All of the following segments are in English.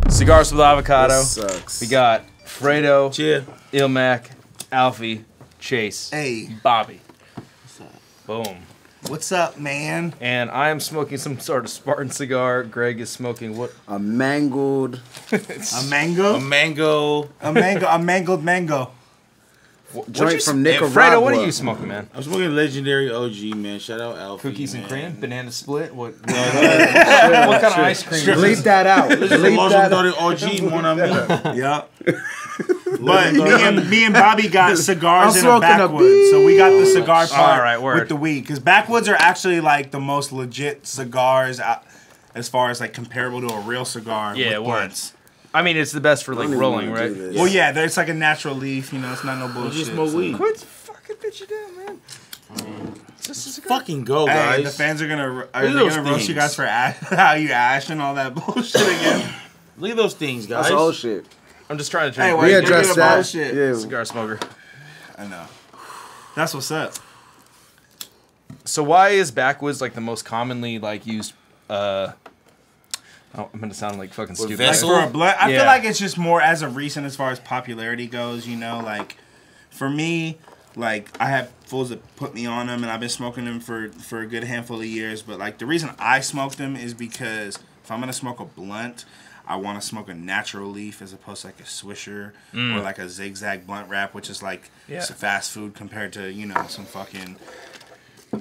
Cigars with avocado. This sucks. We got Fredo, Cheer. Illmac, Alfie, Chase, Hey. Bobby. What's up? Boom. What's up, man? And I am smoking some sort of Spartan cigar. Greg is smoking what? A mangled. A mango? A mango. A mangled mango. Joint from Nicaragua. Fredo, what are you smoking, man? I'm smoking legendary OG, man. Shout out Alfie. Cookies and man. cream? Banana split? What what kind of ice cream? Bleep that out. This is a Bleep that out. OG, mon ami. Yep. But me and Bobby got cigars I'm in a smoking a backwoods, so we got the cigar part All right, word. with the weed. Because backwoods are actually like the most legit cigars as far as like comparable to a real cigar. Yeah, with word. blunts. I mean, it's the best for like don't even rolling, wanna right? do this. Well, yeah, it's like a natural leaf. You know, it's not no bullshit. You just smoke so- weed. Quit fucking bitch down, man. It's just a cigar. Fucking go, Hey, guys. the fans are gonna Look at those roast you things. guys for how you ash and all that bullshit again. Look at those things, guys. That's old shit. I'm just trying to Hey, drink. wait, We give me addressed the that. bullshit. Yeah. Cigar smoker. I know. That's what's up. So why is backwoods like the most commonly like used? Oh, I'm gonna sound like fucking stupid. Like vessel? for a blunt, I Yeah. feel like it's just more as of recent as far as popularity goes. You know, like for me, like I have fools that put me on them, and I've been smoking them for a good handful of years. But like the reason I smoke them is because if I'm gonna smoke a blunt, I want to smoke a natural leaf as opposed to like a swisher or like a zigzag blunt wrap, which is like some fast food compared to some fucking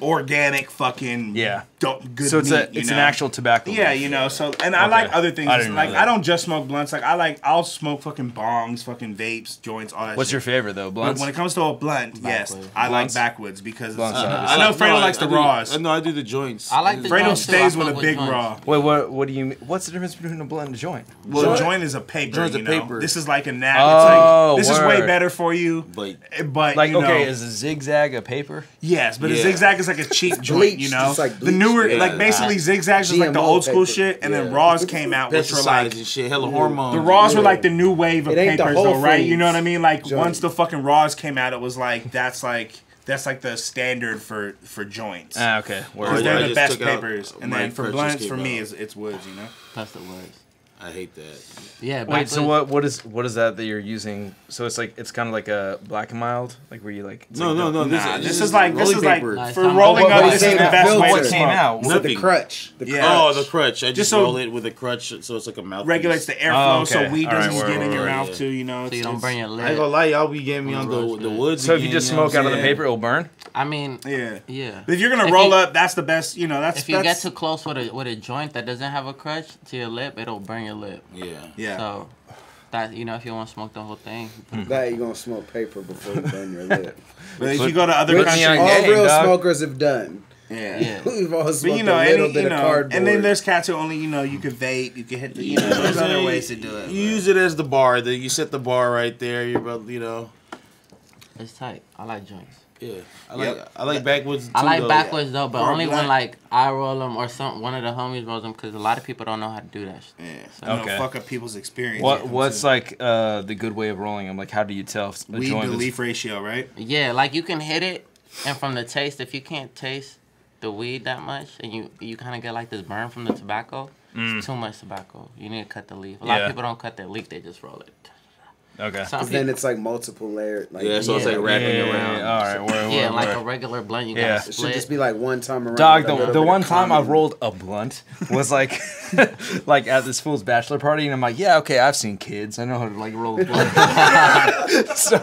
organic fucking good So it's meat, it's an actual tobacco. yeah, leaf. so and I like other things. I didn't know Like that. I don't just smoke blunts. Like I'll smoke fucking bongs, fucking vapes, joints, all that. What's shit. your favorite though? But Blunts. when it comes to a blunt, yes, I like Blunts? backwoods because Blunts. I know Fredo likes the raws. No, I do the joints. I like the Fredo joints too. stays I with a fuck big joints. raw. Wait, what do you mean? What's the difference between a blunt and a joint? Well, a joint is a paper. Joint's a you know? paper. This is like a nap. Oh, it's like, this is way word. better for you. But Like, you know, okay, is a zigzag a paper? yes, but a Yeah. zigzag is like a cheap joint. Bleached. You know, It's like the bleached. newer, Yeah. like basically zigzags is like the GMO old school paper. shit, and then Yeah. raws came out, which were Pesticides like and shit, hella hormones. the raws were Yeah. like the new wave of It ain't the papers, Whole though, right? You Foods know what I mean? Like joint. once the fucking raws came out, it was like that's like the standard for joints. Ah, okay. Because Word. yeah, I they're the just best took out papers, and my then for purchase blunts, came for me, out. it's woods. You know, That's the worst. I hate that. Yeah. Wait, so backwoods- what is that you're using? So it's kind of like a black and mild, like where you like. It's No, like no, no. Nah, This this is like rolling paper. Nice. for What- rolling what up. was This is it the that best filter? way What to came smoke. out? So the Nothing. crutch. Yeah. Oh, the crutch. I just so- roll it with a crutch, so it's like a mouthpiece. Regulates the airflow, so okay. weed All right, doesn't word, get in word, your word, mouth yeah. too. You know, So you don't burn your lip. I ain't gonna lie, y'all be getting me on the woods. So if you again, just you know smoke what out of I'm the saying? paper, it'll burn. I mean, Yeah. yeah. But if you're gonna If roll you- up, that's the best. You know, that's If you get that's too close with a joint that doesn't have a crutch to your lip, it'll burn your lip. Yeah. yeah. So that if you want to smoke the whole thing, That you gonna smoke paper before you burn your lip. But if you go to other Put me countries, on All game, real dog. smokers have done. yeah. yeah. We've all But smoked you know, a little any, bit you of know, cardboard. and then there's cats who only you could vape, you could hit the, there's other ways to do it. You use it as the bar. You set the bar right there. You're about, It's tight. I like joints. Yeah. Yep. I like backwoods too, I like though. backwards though, but Or only when black. like I roll them or one of the homies rolls them, because a lot of people don't know how to do that. Yeah, So, you Okay. know, fuck up people's experience. What's like the good way of rolling them? Like how do you tell if a weed joint to is- leaf ratio, right? yeah, like you can hit it, and from the taste, if you can't taste the weed that much, and you kind of get like this burn from the tobacco, it's too much tobacco. You need to cut the leaf. A lot Yeah. of people don't cut their leaf; they just roll it. Okay. Some Because then people- it's like multiple layered. Like, Yeah, so it's like wrapping around. All right. Word, yeah, word, like word. a regular blunt, you Yeah. gotta it should split. just be like one time around. Dog, with a little the bit one of time I common- rolled a blunt was like, like at this fool's bachelor party, and I'm like, yeah, okay, I've seen kids, I know how to like roll a blunt. So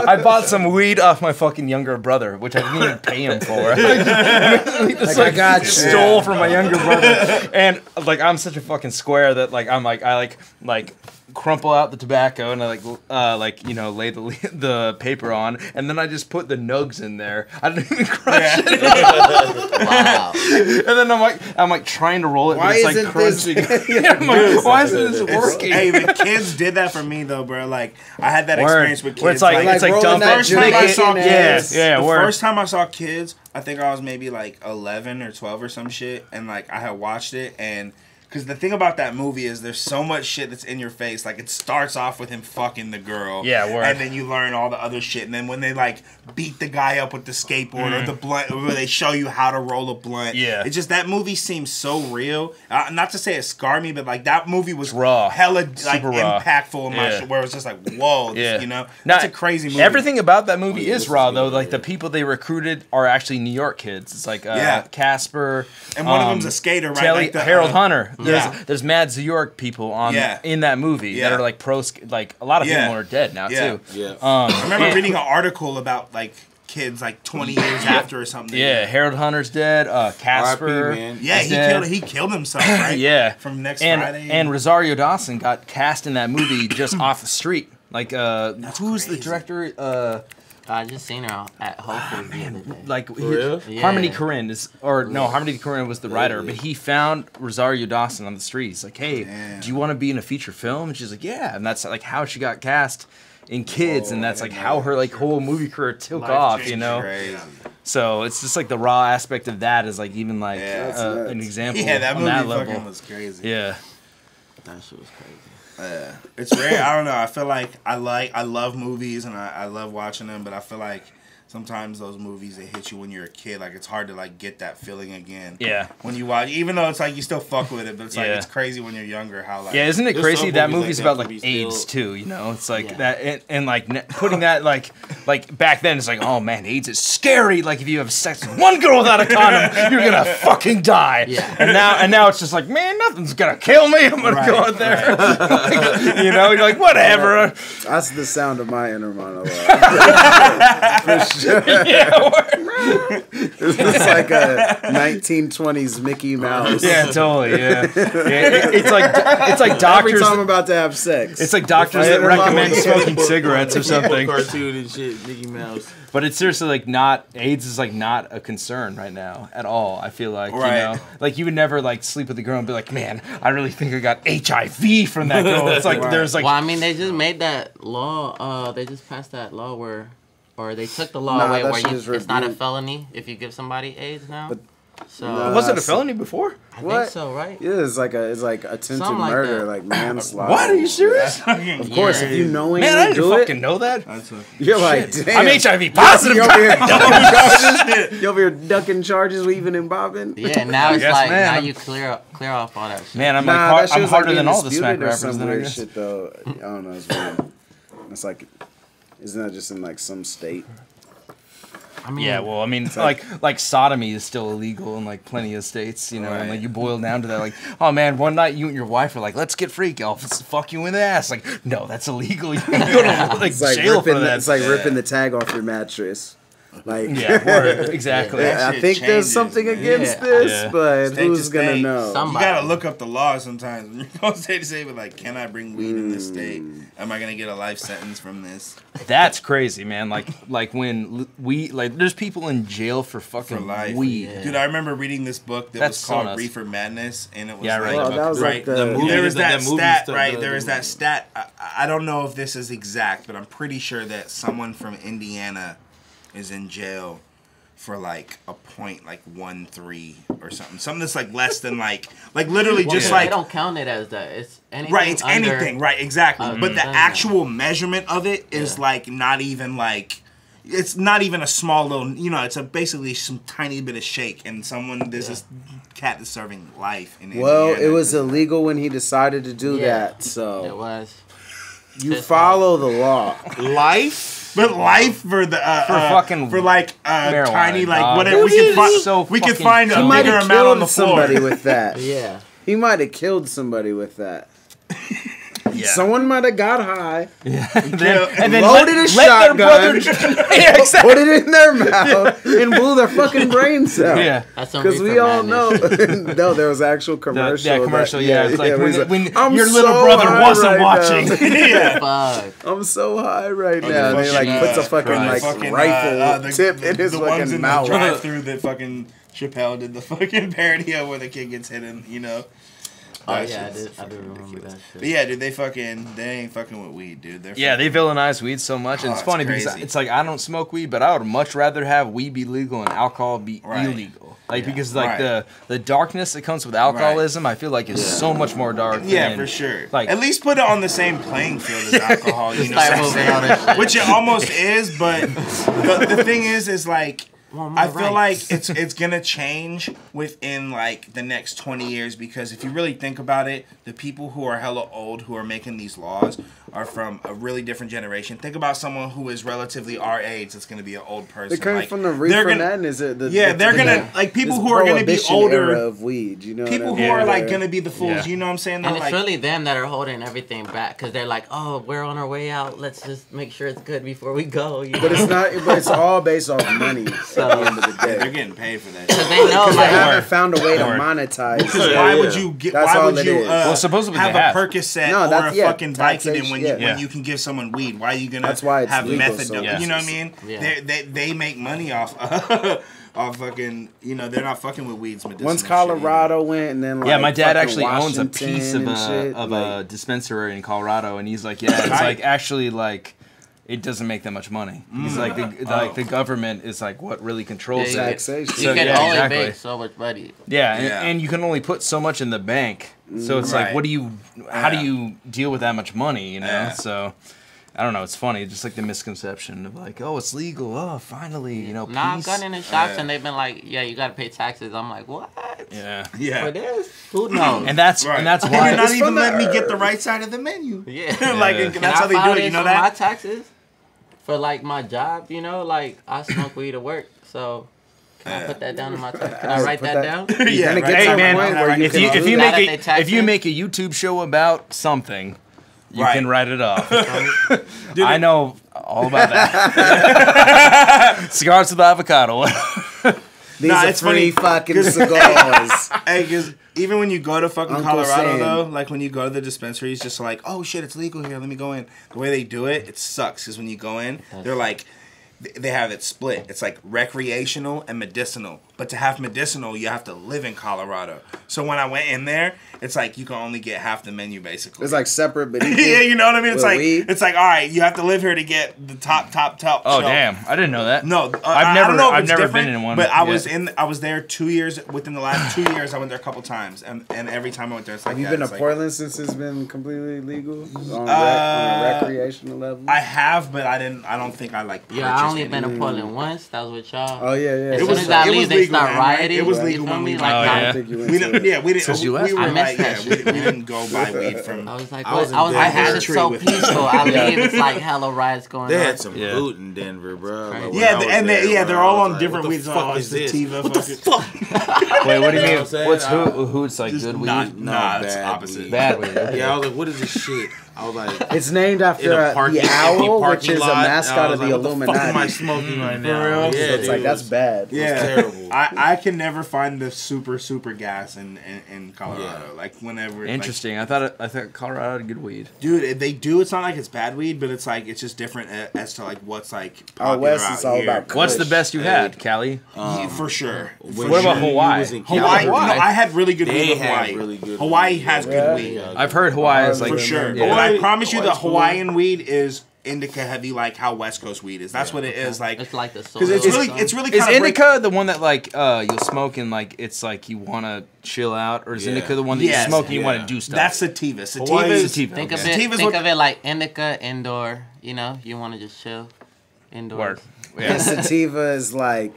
I bought some weed off my fucking younger brother, which I didn't even pay him for. Just, I got you. stole from my younger brother, and like I'm such a fucking square that like I crumple out the tobacco and I lay the paper on, and then I just put the nugs in there. I didn't even crush it. Wow. And then I'm like trying to roll it, Why but it's isn't like this- crunching. Yeah, I'm like, why isn't this working? Hey, the kids did that for me though, bro. Like I had that Word. experience with kids. Where it's like rolling dump that it, first time make I it. saw Yeah, kids, yeah. the Word. first time I saw kids, I think I was maybe like 11 or 12 or some shit, and like I had watched it, and Because the thing about that movie is there's so much shit that's in your face. Like, it starts off with him fucking the girl. Yeah, word. And then you learn all the other shit. And then when they, like, beat the guy up with the skateboard or the blunt, or they show you how to roll a blunt. Yeah. It's just, that movie seems so real. Not to say it scarred me, but, like, that movie was raw. hella, like, Super raw. impactful in my shit, where it was just like, whoa, this, you know? Now, It's a crazy movie. Everything about that movie is raw, though. Like, the people they recruited are actually New York kids. It's like Casper. And one of them's a skater, right? Telly, Like the, Harold Hunter. Yeah. There's mad New York people in that movie that are like like a lot of people are dead now too. Yeah. I remember reading an article about like kids like 20 years after or something. Yeah, Harold Hunter's dead. Casper. RIP, man. Yeah, he killed himself, right? Yeah. From Next Friday. And Rosario Dawson got cast in that movie just off the street. Like who's the director? I just seen her at Whole Foods the other day. Like real? Harmony Korine Harmony Korine was the writer, but he found Rosario Dawson on the street. He's like, "Hey, do you want to be in a feature film?" And she's like, "Yeah." And that's like how she got cast in Kids, and that's like how her like whole movie career took off, you know. Crazy. So it's just like the raw aspect of that is like even like an example. Yeah, that on movie that fucking level. was crazy. Yeah. That shit was crazy. It's rare. I don't know. I feel like I love movies and I love watching them, but I feel like sometimes those movies, they hit you when you're a kid. Like, it's hard to like get that feeling again. Yeah. When you watch, even though it's like you still fuck with it, but it's like it's crazy when you're younger how like. Yeah, isn't it There's crazy some that movies movie's like about that like can be AIDS still- too? You know, it's like that, and like putting that like back then it's like, oh man, AIDS is scary. Like if you have sex with one girl without a condom, you're gonna fucking die. Yeah. And now it's just like, man, nothing's gonna kill me. I'm gonna go out there. Like, you know, you're like whatever. That's the sound of my inner monologue. It's like a 1920s Mickey Mouse. Yeah, totally. Yeah, it's like Every doctors. time I'm about to have sex. It's like doctors that recommend smoking cigarettes or something. Cartoon and shit, Mickey Mouse. But it's seriously like not AIDS is like not a concern right now at all. I feel like you know, like you would never like sleep with a girl and be like, man, I really think I got HIV from that girl. It's like there's like, well, I mean, they just made that law. They just passed that law or they took the law away that where shit is it's not a rebuked. felony if you give somebody AIDS now. So was it a felony before? I think so, right? Yeah, it's like attempted Something like murder, that. like manslaughter. What? Are you serious? Of course, if you knowingly Man, I didn't do fucking it, know that. you're like, damn. I'm HIV positive. You over here ducking charges? You over here ducking charges, weaving and bobbing? Yeah, now it's guess, like man, now I'm- you clear off all that shit. Man, I'm Nah, like that shit I'm was harder like than being all the smack disputed or rappers. some Then I weird guess. shit though. I don't know. It's weird. It's like, isn't that just in like some state? I mean, Yeah, well, I mean, like sodomy is still illegal in like plenty of states, you know, and like you boil down to that, like, oh man, one night you and your wife are like, let's get freaky, I'll fuck you in the ass. Like, no, that's illegal. You can go to like It's like jail for ripping. that. It's like ripping the tag off your mattress. Like, Yeah, word, exactly. Yeah. I shit think there's changes, something man. against Yeah. this, Yeah. but State to who's gonna state. know? You Somebody. gotta look up the law sometimes. When you're going state to state, but like, can I bring weed in this state? Am I gonna get a life sentence from this? That's crazy, man. Like when there's people in jail for fucking For life. weed. Yeah. Dude, I remember reading this book that That's was so called nuts. Reefer Madness, and it was Yeah, I read like, Well, that was right, like the the movie- there was that movie stat, stuff, right? the- There was that stat. I don't know if this is exact, but I'm pretty sure that someone from Indiana is in jail for like a point, like 1.3 or something. Something that's like less than like literally just they like don't count it as that. It's anything. right. It's under, anything, right? Exactly. But the yeah. actual measurement of it is like not even like. It's not even a small little, you know, it's basically some tiny bit of shake, and there's this cat that's serving life in Well, Indiana. it was illegal when he decided to do Yeah. that, so It was. you follow the law. life. But life for the fucking for like marijuana, tiny like dog. whatever we Dude, could find. so We could fucking find dumb. a He might bigger have amount on the killed floor. somebody with that. Yeah. He might have killed somebody with that. Yeah. Someone might have got high, and then loaded a let shotgun, their brother. Yeah, exactly. put it in their mouth, and blew their fucking brains out. Yeah. That's some Because we reefer all know. madness. No, there was actual commercial. Yeah, commercial. Yeah, it's like where he's when "I'm your little so brother high wasn't right watching. now." Yeah. Fuck. I'm so high right now. And he like fucking, puts a fucking like fucking, rifle tip in his the ones fucking in mouth. the drive-through that fucking Chappelle did the fucking parody of where the kid gets hit in, you know. Oh That yeah, shit's I do remember that shit. But yeah, dude, they ain't fucking with weed, dude. Yeah, they villainize weed so much, and Oh, it's it's funny because crazy. it's like I don't smoke weed, but I would much rather have weed be legal and alcohol be Right. illegal. Like Yeah. because like Right. the darkness that comes with alcoholism, I feel like is so much more dark. Yeah, than, for sure. Like At least put it on the same playing field as alcohol, you know Start what I'm moving on and saying? shit. Which it almost is, but the thing is like, Want more I feel rights. like it's gonna change within like the next 20 years because if you really think about it, the people who are hella old who are making these laws are from a really different generation. Think about someone who is relatively our age that's gonna be an old person. They came like, from the they're reefer gonna- madness. they're gonna like people this who are gonna be prohibition older. era of weed, you know. People what who I mean? are like Where- gonna be the fools, Yeah. you know what I'm saying? And They're it's like, really them that are holding everything back because they're like, oh, we're on our way out. Let's just make sure it's good before we go. You But know? it's not. But it's all based off money. At the end of the they're day, getting paid for that. Because they know, they like, haven't found a way to Or- monetize. Because it. why would you get? That's Why all would it you is. Well, supposedly have they a have. Percocet No, or a that's- yeah, fucking Vicodin when taxation, you yeah. when you can give someone weed? Why are you gonna That's why it's have legal, method? so- Yeah. You know what I mean? Yeah. They make money off off fucking. You know they're not fucking with weeds. Medicinal Once shit Colorado went, and then like yeah, my dad fucking actually owns a Washington piece of and shit, a like, dispensary in Colorado, and he's like, yeah, it's Right. like actually like. It doesn't make that much money. He's like the government is like what really controls Yeah, it. taxation. you So, can yeah, only exactly. make so much money. Yeah, Yeah. And you can only put so much in the bank. So it's Right. like, what do you? How do Yeah. you deal with that much money? You know. Yeah. So I don't know. It's funny, just like the misconception of like, oh, it's legal. Oh, finally, you know, Nah, I've peace. gone in the shops Yeah. and they've been like, yeah, you got to pay taxes. I'm like, what? Yeah. Yeah. For this? Who knows? And that's Right. and that's And why. you're not It's even from the letting me get the earth. right side of the menu. yeah. Like Yeah. Can that's I how they file do it. You this know on that? my taxes? For like my job, you know, like I smoke weed at work, so can I put that down in my tax? Can I write Put that down? Yeah, gonna right. get Hey to a man, point where you if can you do that if they make tax if you it? make a YouTube show about something, you Right. can write it off. Dude, I know all about that. Cigars with avocado. These Nah, are it's free funny, fucking cigars. Hey, because even when you go to fucking Uncle Colorado, Sam. though, like when you go to the dispensary, it's just like, oh shit, it's legal here. Let me go in. The way they do it, it sucks. Because when you go in, they're like, they have it split. It's like recreational and medicinal. But to have medicinal, you have to live in Colorado. So when I went in there, it's like you can only get half the menu basically. It's like separate, but equal. yeah, you know what I mean. It's With like weed? it's like all right, you have to live here to get the top. Oh shelf. damn! I didn't know that. No, I've I never don't know if I've it's never different, been in one. But I yet. was there 2 years. Within the last 2 years, I went there a couple times, and every time I went there, it's like Have you that. been to It's like- Portland since it's been completely legal on a recreational level? I have, but I don't think I like. Yeah, I only purchased been any. to Portland once. That was with y'all. Oh yeah, yeah. As It soon was- as I it leave, was they legal, start man, right? rioting. It was you legal feel when me? we Like, went. Oh, I yeah. don't think you went We to didn't. it. Yeah, we didn't. Since you We left? were I missed like, that yeah, shit, we man. didn't go buy weed from. I was like, I what? was in I was like, Denver. this is so With- peaceful. I leave, it's like hella riots going They on. had some Yeah. loot in Denver, bro. Like, when Yeah, I was and there, yeah, bro, they're I all was on like, different what the weeds. fuck Oh, is this? sativa. What the fuck? Wait, what do you You know mean? what I'm saying? What's who's like Just good weed? not- No, Nah, it's bad opposite. weed. Bad weed. Okay. Yeah, I was like, what is this shit? I was like, It's named after in a the parking, empty owl, which parking is a lot. mascot I of was the like, what the fuck am I Illuminati. smoking right now? real? Yeah, So it's dude, like it that's was- bad. Yeah, terrible. I can never find the super gas in Colorado. Yeah. Like whenever. like, Interesting. I thought Colorado had good weed. dude, they do. It's not like it's bad weed, but it's like it's just different as to like what's like Out popular west, out it's all here. about What's the Kush. best you had, Cali? Yeah, for sure. When What about you Hawaii? was in Hawaii. California, No, I had really good They weed in had Hawaii. really good Hawaii weed. has Yeah. good weed. I've heard Hawaii is like For sure. Yeah. But I promise you, the Hawaii's cool. Hawaiian weed is indica heavy, like how West Coast weed is. That's what it is. Like It's like the soil. because it's or really something. Is kind of indica the one that like you'll smoke and like it's like you want to chill out, or is Yeah. indica the one that Yes. you smoke and you want Yeah. to do stuff? That's sativa. Sativa Hawaii is is sativa. Think Okay. of it. Sativa's Think what- of it like indica indoor. You know, you want to just chill indoors. Work. And sativa is like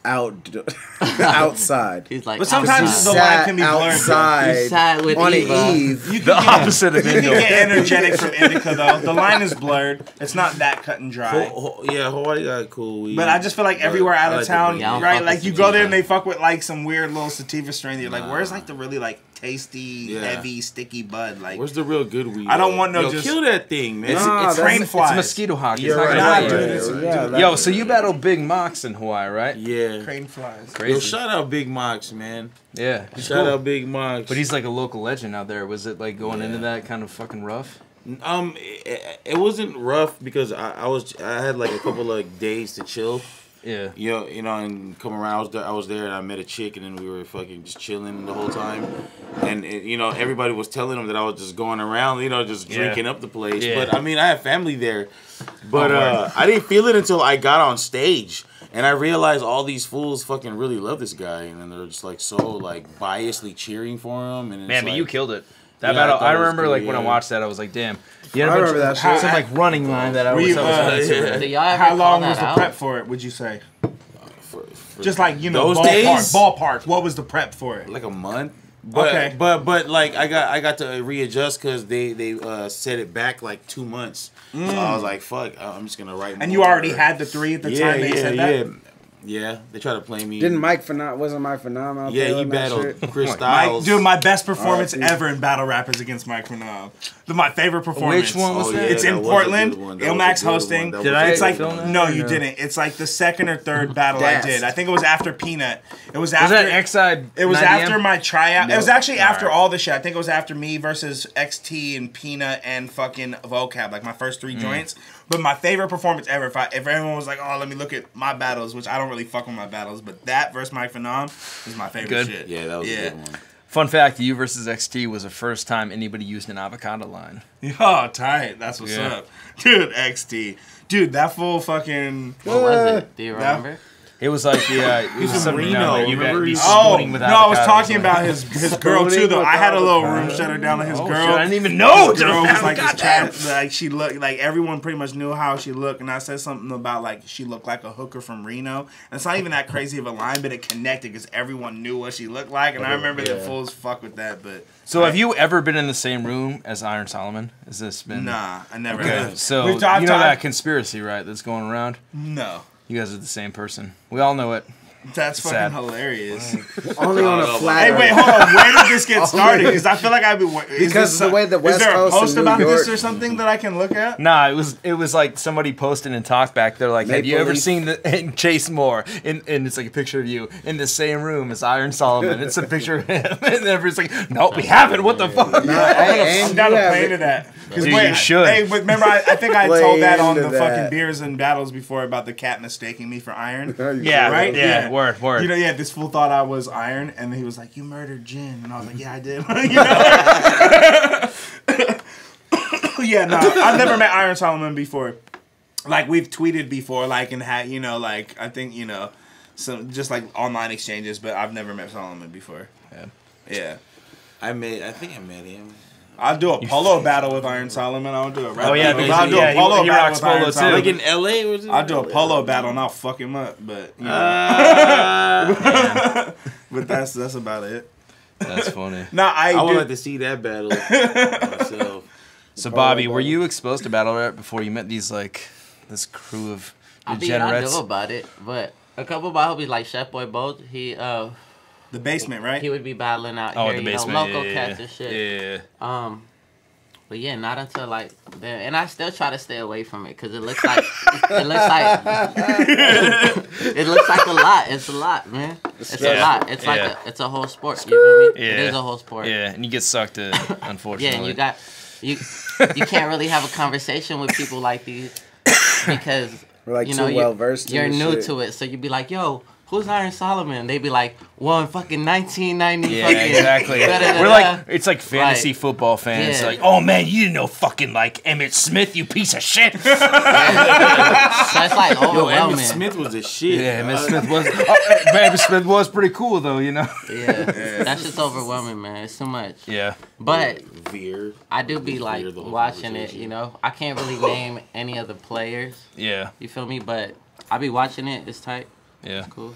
outside. He's like, But sometimes outside. the line can be blurred. outside You sat with on Eva. an eve. You The can opposite of You can indoor. get energetic from indica though. The line is blurred. It's not that cut and dry. Yeah, Hawaii got cool weed. But I just feel like everywhere out I of like the town, weed. Yeah, I don't right? fuck Like with you go there and sativa. they fuck with like some weird little sativa strain. You're like, Nah. where's like the really like tasty, Yeah. heavy, sticky bud? Like, Where's the real good weed? I don't at? want no Yo, just- kill that thing, man. It's, Nah, it's that's- rain flies. It's mosquito hockey. You're It's not right. gonna Nah, hurt dude, you. it's- Yo, so you battle Big Mox in Hawaii, right? Yeah. crane flies. Crazy. Yo, shout out Big Mox, man. Yeah. He's Shout cool. out Big Mox. But he's like a local legend out there. Was it like going into Yeah. that kind of fucking rough? It wasn't rough because I had like a couple of days to chill. Yeah. You know, and come around. I was there, and I met a chick, and then we were fucking just chilling the whole time. And you know, everybody was telling them that I was just going around, you know, just drinking up the place. Yeah. But I mean, I have family there. But I didn't feel it until I got on stage. And I realized all these fools fucking really love this guy, and then they're just like so like biasly cheering for him. And it's Man, but like, you killed it. That Yeah, I battle, thought I it was remember cool, like when I yeah. watched that, I was like, damn. You I remember that shit. Some like running line that I was. Do y'all ever How call long that was the out? prep for it? Would you say? for Just like, you know, those days? ballpark. What was the prep for it? like a month. But, Okay. but like I got to readjust because they set it back like 2 months. So I was like, fuck, I'm just gonna write. And more. you already had the 3 at the time they said that? Yeah, they try to play me. Didn't wasn't Mike Phenom out Yeah, there? he on that battled shit? Chris Mike, Styles. dude, my best performance Alright. ever in battle rap is against Mike Phenom. My favorite performance. Which one was that? It's that in was a Portland. good one. That was a Illmac's good one. hosting. That Did was I a It's good like film one. that? no, or you no? didn't. It's like the second or third battle I Das. did. I think it was after Peanut. It was Was after that X-Side? It was 9 after AM? my tryout. No. It was actually after Alright. all the shit. I think it was after me versus XT and Peanut and fucking Vocab, like my first 3 joints. But my favorite performance ever, if everyone was like, oh, let me look at my battles, which I don't really fuck with my battles, but that versus Mike Phenom is my favorite Good. shit. Yeah, that was a good one. Fun fact: you versus XT was the first time anybody used an avocado line. Oh, tight. That's what's Yeah. up. Dude, XT. Dude, that full fucking... What was it? Do you That- remember? It was like it was from something Reno, down there. You remember? bet be Oh, spooning with no, I was avocados. talking about his girl, too, though. with I had a little avocado. room shutter down on his Oh, girl. shit, I didn't even know. His girl was like this Goddamn. cat, like she looked like everyone pretty much knew how she looked, and I said something about like she looked like a hooker from Reno. And it's not even that crazy of a line, but it connected because everyone knew what she looked like, and I remember the fools fuck with that. But So have you ever been in the same room as Iron Solomon? Has this been? nah, I never. Okay, have. so We've talked- you know that talked- conspiracy, right? That's going around. No, You guys are the same person. We all know it. that's fucking Sad. hilarious. Only on a flat. Hey, wait, hold on. Where did this get started? Because I feel like I've been. Because the way the West is there a Coast and post New about this York- or something that I can look at? Nah, it was like somebody posted in Talkback. They're like, have you ever Maple seen the Chase Moore? And it's like a picture of you in the same room as Iron Solomon. It's a picture of him, and everybody's like, nope, we haven't. What the fuck? I'm down to play into that. 'Cause You wait, should. Hey, but remember, I think I Play told that on into the fucking that. beers and battles before about the cat mistaking me for Iron. Yeah, Right? Yeah, Yeah. word. You know, yeah, this fool thought I was Iron, and then he was like, "You murdered Jin," and I was like, "Yeah, I did." You know? Yeah, no, I've never met Iron Solomon before. Like we've tweeted before, like and had like I think some just like online exchanges, but I've never met Solomon before. Yeah. I think I met him. I'll do a polo battle with Iron Solomon. I'll do a rap Oh yeah, battle. because I'll do a he polo battle rocks with Iron polo too. Solomon. Like in LA, was it? I'll do a polo battle and I'll fuck him up, but but that's about it. That's funny. Nah, I would do- like to see that battle myself. So Bobby, were you exposed to battle rap before you met these this crew of I degenerates? know about it, but a couple of my homies like Chef Boy Bolt, the basement, right? he would be battling out Oh, here, the you know, basement. local yeah, cats and shit. Yeah. But yeah, not until like then, and I still try to stay away from it because it looks like it looks like it looks like a lot. It's a lot, man. It's a Yeah. lot. It's like Yeah. it's a whole sport. You feel me? Yeah. It is a whole sport. Yeah, and you get sucked in, unfortunately. Yeah, and you can't really have a conversation with people like these because We're like you know too well versed. you're new to it. So you'd be like, "Yo, who's Iron Solomon?" They'd be like, "One fucking 1990." Yeah, fucking exactly. da-da-da-da." We're like, it's like fantasy Right. football fans. Yeah. Like, oh man, you didn't know fucking like Emmett Smith, you piece of shit. So it's like Yo, overwhelming. Emmett Smith was the shit. Yeah, Emmett Smith was. Emmett Smith was pretty cool though, you know. Yeah, that's just overwhelming, man. It's too much. Yeah. But Veer. I do be like Weird, the whole watching it, conversation. you know. I can't really name any of the players. Yeah. You feel me? But I be watching it. It's tight. Yeah. Cool.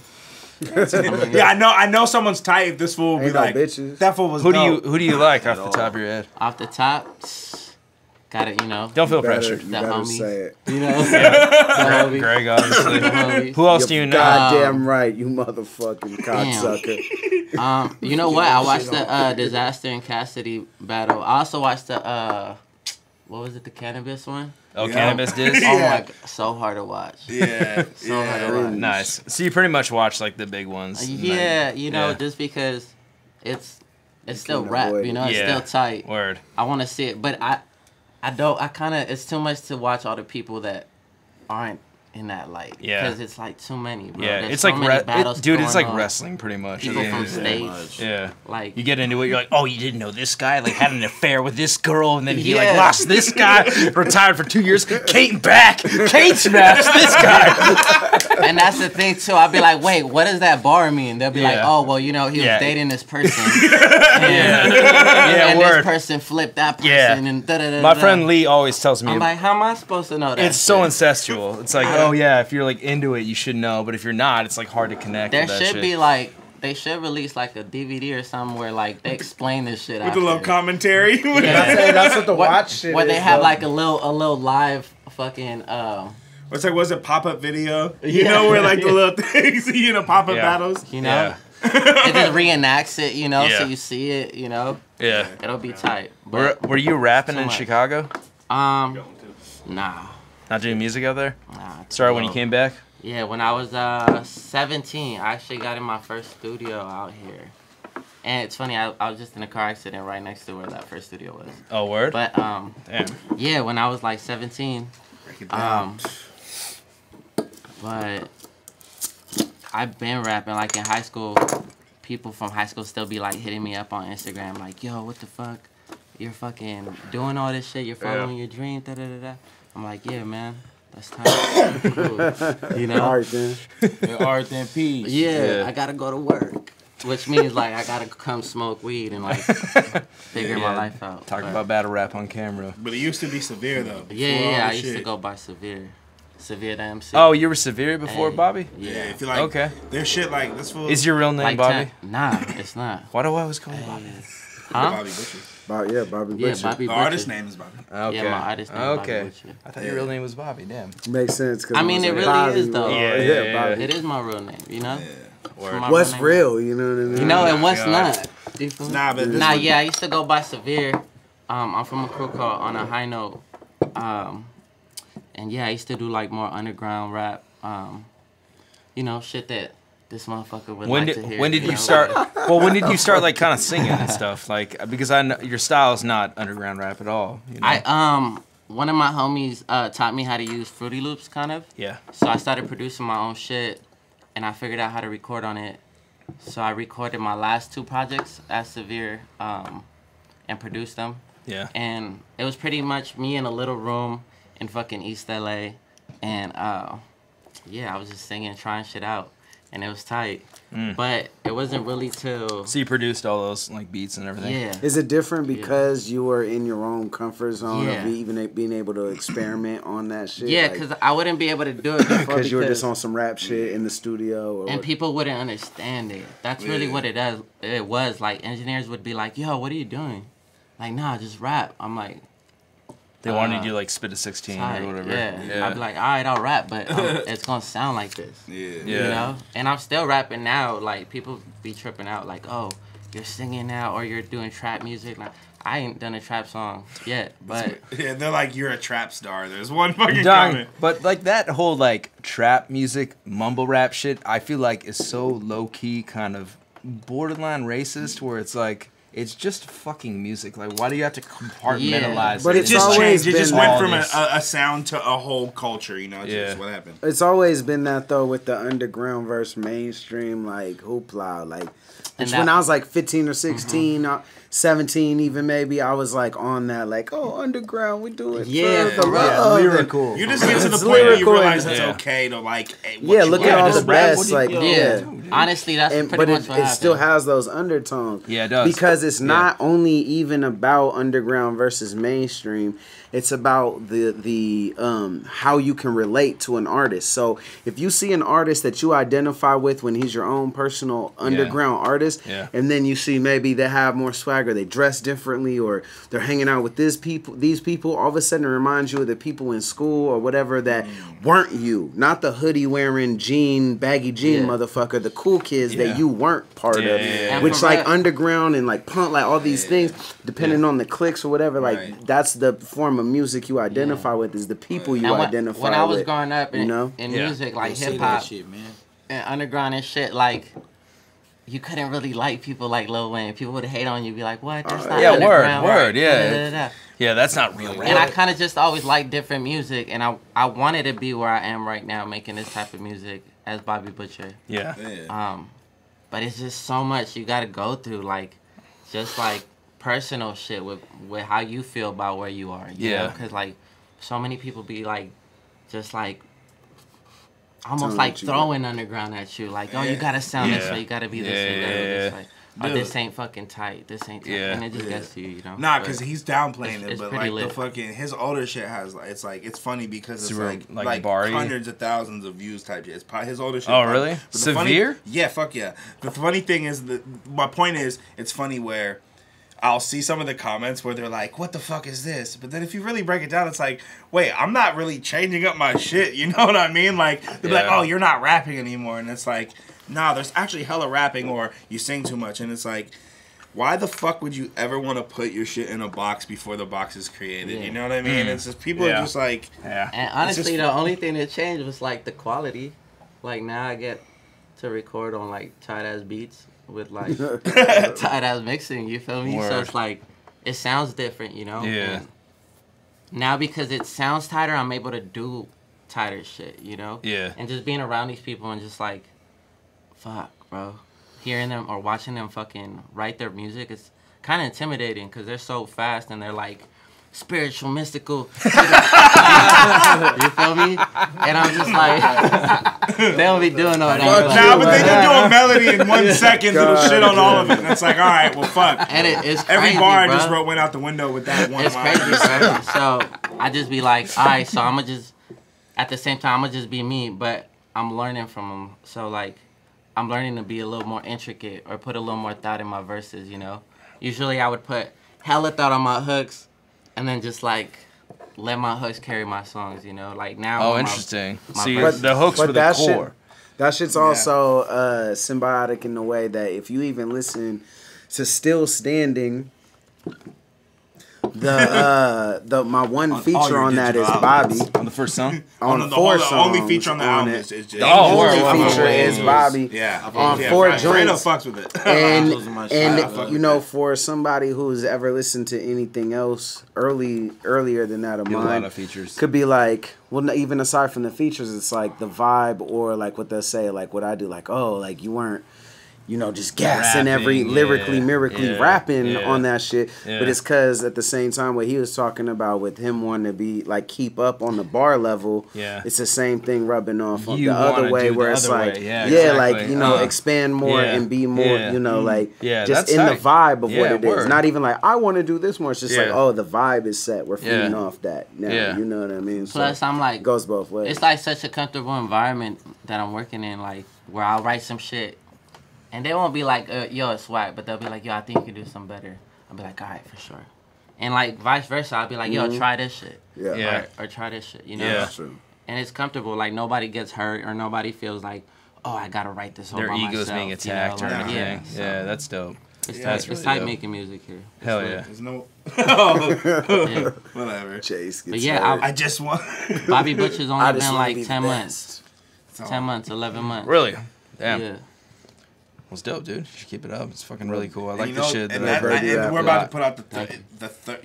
Yeah, I know someone's tight if this fool will be Ain't no like, bitches. that fool was Who dope. do you like off the top of your head? Off the top, got it. You know. Don't feel Better, pressured. you The better homies. say it. You know. The homies. Greg, obviously. The homies. Who else You're do you know? Goddamn right, you motherfucking cocksucker. You know what? I watched the Disaster and Cassidy battle. I also watched the what was it? The cannabis one. Oh, Yeah. Cannabis Diz? Oh my god, so hard to watch. Yeah, So hard to watch. Nice. So you pretty much watch like the big ones. Yeah, you know, Yeah. just because it's still can't rap, avoid you it. know, it's Yeah. still tight. Word. I want to see it, but I kind of, it's too much to watch all the people that aren't in that light. Yeah. Because it's like too many, bro. Yeah, There's it's so like many battles dude, it's going like on. wrestling pretty much. People from Yeah, states. Yeah. Like You get into it, you're like, oh, you didn't know this guy like had an affair with this girl, and then he like Yeah. lost this guy, retired for 2 years. Kate back, Kate smashed this guy. and that's the thing too. I'll be like, wait, what does that bar mean? They'll be like, Yeah. oh, well, you know, he was Yeah. dating this person, Yeah, and word. this person flipped that person, Yeah. and da da da. My friend Lee always tells me I'm like, how am I supposed to know that? it's so shit? incestual. It's like, oh yeah, if you're like into it, you should know, but if you're not, it's like hard to connect. There with that should shit. be like, they should release like a DVD or something where like they explain this shit With the little after. commentary. That's what the watch shit Where is. they have though. like a little live fucking What's like, was it pop-up video? You Yeah. know, where like the little things, you know, pop-up Yeah. battles? you know, Yeah. it just reenacts it, you know, Yeah. so you see it, you know, Yeah. it'll be tight. Were, But were you rapping too in much. Chicago? nah, Not doing music out there? nah. Sorry, when you no. came back? Yeah, when I was 17, I actually got in my first studio out here. And it's funny, I was just in a car accident right next to where that first studio was. Oh, word? But Damn. yeah, when I was like 17, Break it down. but I've been rapping. Like in high school, people from high school still be like hitting me up on Instagram, like, "Yo, what the fuck? You're fucking doing all this shit. You're following your dream." Da da da da. I'm like, "Yeah, man, that's tight." Cool. You know? All right, then. Art and peace. Yeah, Yeah. I gotta go to work, which means like I gotta come smoke weed and like figure my Yeah. life out. Talking But- about battle rap on camera. But it used to be severe, though. Yeah, before all yeah. I this used to shit. go by Severe the MC. Oh, you were Severe before Hey, Bobby? Yeah, Yeah. if you like, Okay. there's shit like, this fool. Is your real name Like Bobby? Nah, it's not. Why do I always call you Bobby? Huh? Bobby Butcher. Bobby Yeah, Butcher. Bobby The Butcher. artist name is Bobby. Okay. Yeah, my artist name is Bobby Okay. Butcher. I thought your real name was Bobby. Damn. Makes sense. 'Cause I mean, was it like, really Bobby, is, though. Yeah, yeah, Bobby. It is my real name, you know? Word. My What's name. real? You know what I mean? You know, and what's God. not. You feel me? Nah, but this Nah, one- yeah, I used to go by Severe. I'm from a crew called On a High Note. And yeah, I used to do like more underground rap. You know, shit that this motherfucker would When like to did hear. when did you know? start? Well, when did you start like kind of singing and stuff? Like because I know your style is not underground rap at all. You know? One of my homies taught me how to use Fruity Loops, kind of. Yeah. So I started producing my own shit, and I figured out how to record on it. So I recorded my last 2 projects as Severe, and produced them. Yeah. And it was pretty much me in a little room in fucking East LA, and yeah, I was just singing, trying shit out, and it was tight. But it wasn't really till So you produced all those like beats and everything. yeah. Is it different because you were in your own comfort zone Yeah. of even being able to experiment on that shit? Yeah, Like, because I wouldn't be able to do it before because you were just on some rap shit in the studio, or and what? people wouldn't understand it. That's really Yeah. what it was. Like engineers would be like, "Yo, what are you doing?" Like, "Nah, just rap." I'm like, They wanted you to like spit a 16 tight. or whatever. Yeah. I'd be like, "All right, I'll rap, but it's gonna sound like this." Yeah. Yeah. You know? And I'm still rapping now. Like, people be tripping out, like, "Oh, you're singing now, or you're doing trap music." Like, I ain't done a trap song yet, but Yeah, they're like, you're a trap star. There's one fucking Dang, comment. but like that whole like trap music, mumble rap shit, I feel like is so low key, kind of borderline racist, where it's like it's just fucking music. Like, why do you have to compartmentalize? But it? it's It just always changed. It just been went all from this. a sound to a whole culture. You know, it's Yeah. just what happened. It's always been that though with the underground versus mainstream, like hoopla, like. And When that- I was like 15 or 16, 17 even maybe, I was like on that, like, oh, underground, we do it. Yeah, for the for real. love. lyrical. You just get to the It's point where you lyrical realize and- it's Yeah. okay to like. What Yeah, you look want. at all just the rap best, what you like, feel. yeah. honestly, that's And, pretty but much what it happened. still has those undertones. Yeah, it does. Because it's Yeah. not only even about underground versus mainstream. It's about the how you can relate to an artist. So if you see an artist that you identify with when he's your own personal underground artist, Yeah. and then you see maybe they have more swagger, they dress differently, or they're hanging out with these people, all of a sudden it reminds you of the people in school or whatever that weren't you, not the hoodie wearing baggy jean Yeah. motherfucker, the cool kids Yeah. that you weren't part Yeah, of, yeah, yeah. And which for like real- underground and like punk, like all these things, depending Yeah. on the clicks or whatever, like Right. that's the form of music you identify with, is the people you And identify when I was with. growing up in, you know? in Yeah. music, like Don't say hip that hop shit, man. and underground and shit, like you couldn't really like people like Lil Wayne. People would hate on you, be like, "What? That's not yeah, underground." word, yeah. Da, da, da, da. Yeah, that's not real rap. And I kind of just always liked different music, and I wanted to be where I am right now, making this type of music as Bobby Bucher. Yeah. But it's just so much you got to go through, like, just like personal shit with how you feel about where you are. You know? Because like so many people be like, just like. Almost like throwing underground at you, like, oh, you gotta sound this way, you gotta be this way, you gotta do this way. Oh, this ain't fucking tight, this ain't tight, and it just gets to you, you know. Nah, because he's downplaying it, it's but pretty like lit. the fucking his older shit has it's funny because Super, it's like like Barry? hundreds of thousands of views type shit. His older shit. Oh, really? But the Severe? Yeah, fuck yeah. The funny thing is my point is it's funny where I'll see some of the comments where they're like, what the fuck is this? But then if you really break it down, it's like, wait, I'm not really changing up my shit. You know what I mean? Like, they're like, oh, you're not rapping anymore. And it's like, nah, there's actually hella rapping or you sing too much. And it's like, why the fuck would you ever want to put your shit in a box before the box is created? You know what I mean? It's just, people are just like... And honestly, the only thing that changed was, like, the quality. Like, now I get to record on, like, tight-ass beats with like tight ass mixing, you feel me? So it's like it sounds different, you know? Yeah. And now because it sounds tighter, I'm able to do tighter shit, you know? Yeah. And just being around these people and just like, fuck, bro. Hearing them or watching them fucking write their music, it's kind of intimidating because they're so fast and they're like spiritual, mystical. You feel me? And I'm just like, they don't be doing all that. Nah, but they can do a melody in 1 second. It'll shit on all of it. And it's like, all right, well, fuck. And it's crazy, every bar bro. I just went out the window with that one it's line. Crazy, bro. So I just be like, all right, so I'm gonna just, at the same time, I'm gonna just be me, but I'm learning from them. So like, I'm learning to be a little more intricate or put a little more thought in my verses, you know? Usually I would put hella thought on my hooks and then just like let my hooks carry my songs, you know? Like now. Oh, interesting. See, verses. the hooks were the core. That shit's also symbiotic in the way that if you even listen to Still Standing, my one feature on that is Bobby. On the first song? On 4 songs. The only feature on the album is just... The only feature is Bobby. Yeah. On 4 joints. Fredo fucks with it. And you know, for somebody who's ever listened to anything else earlier than that of mine, a lot of features. Could be like, well, even aside from the features, it's like the vibe or like what they'll say, like what I do, like, oh, like you weren't, you know, just gassing lyrically rapping on that shit. Yeah. But it's because at the same time, what he was talking about with him wanting to be like keep up on the bar level, it's the same thing rubbing off on the other way where it's like, like, you know, expand more and be more, you know, like just in the vibe of what it is. Not even like, I want to do this more. It's just like, oh, the vibe is set. We're feeding off that now. You know what I mean? Plus, so I'm like, it goes both ways. It's like such a comfortable environment that I'm working in, like where I'll write some shit. And they won't be like, yo, it's whack, but they'll be like, yo, I think you can do something better. I'll be like, all right, for sure. And like vice versa, I'll be like, yo, try this shit. Or try this shit, you know? Yeah. And it's comfortable. Like nobody gets hurt or nobody feels like, oh, I got to write this all by myself. Their ego's being attacked or anything. So Yeah, that's dope. It's tight making music here. Hell yeah. There's no... Whatever. Chase gets But yeah, I just want... Bobby Butcher's only been like 10 months. 10 months, 11 months. Really? Damn. Yeah. Well, it's dope, dude. You should keep it up. It's fucking really cool. I like you the know, shit. And that we're about to put out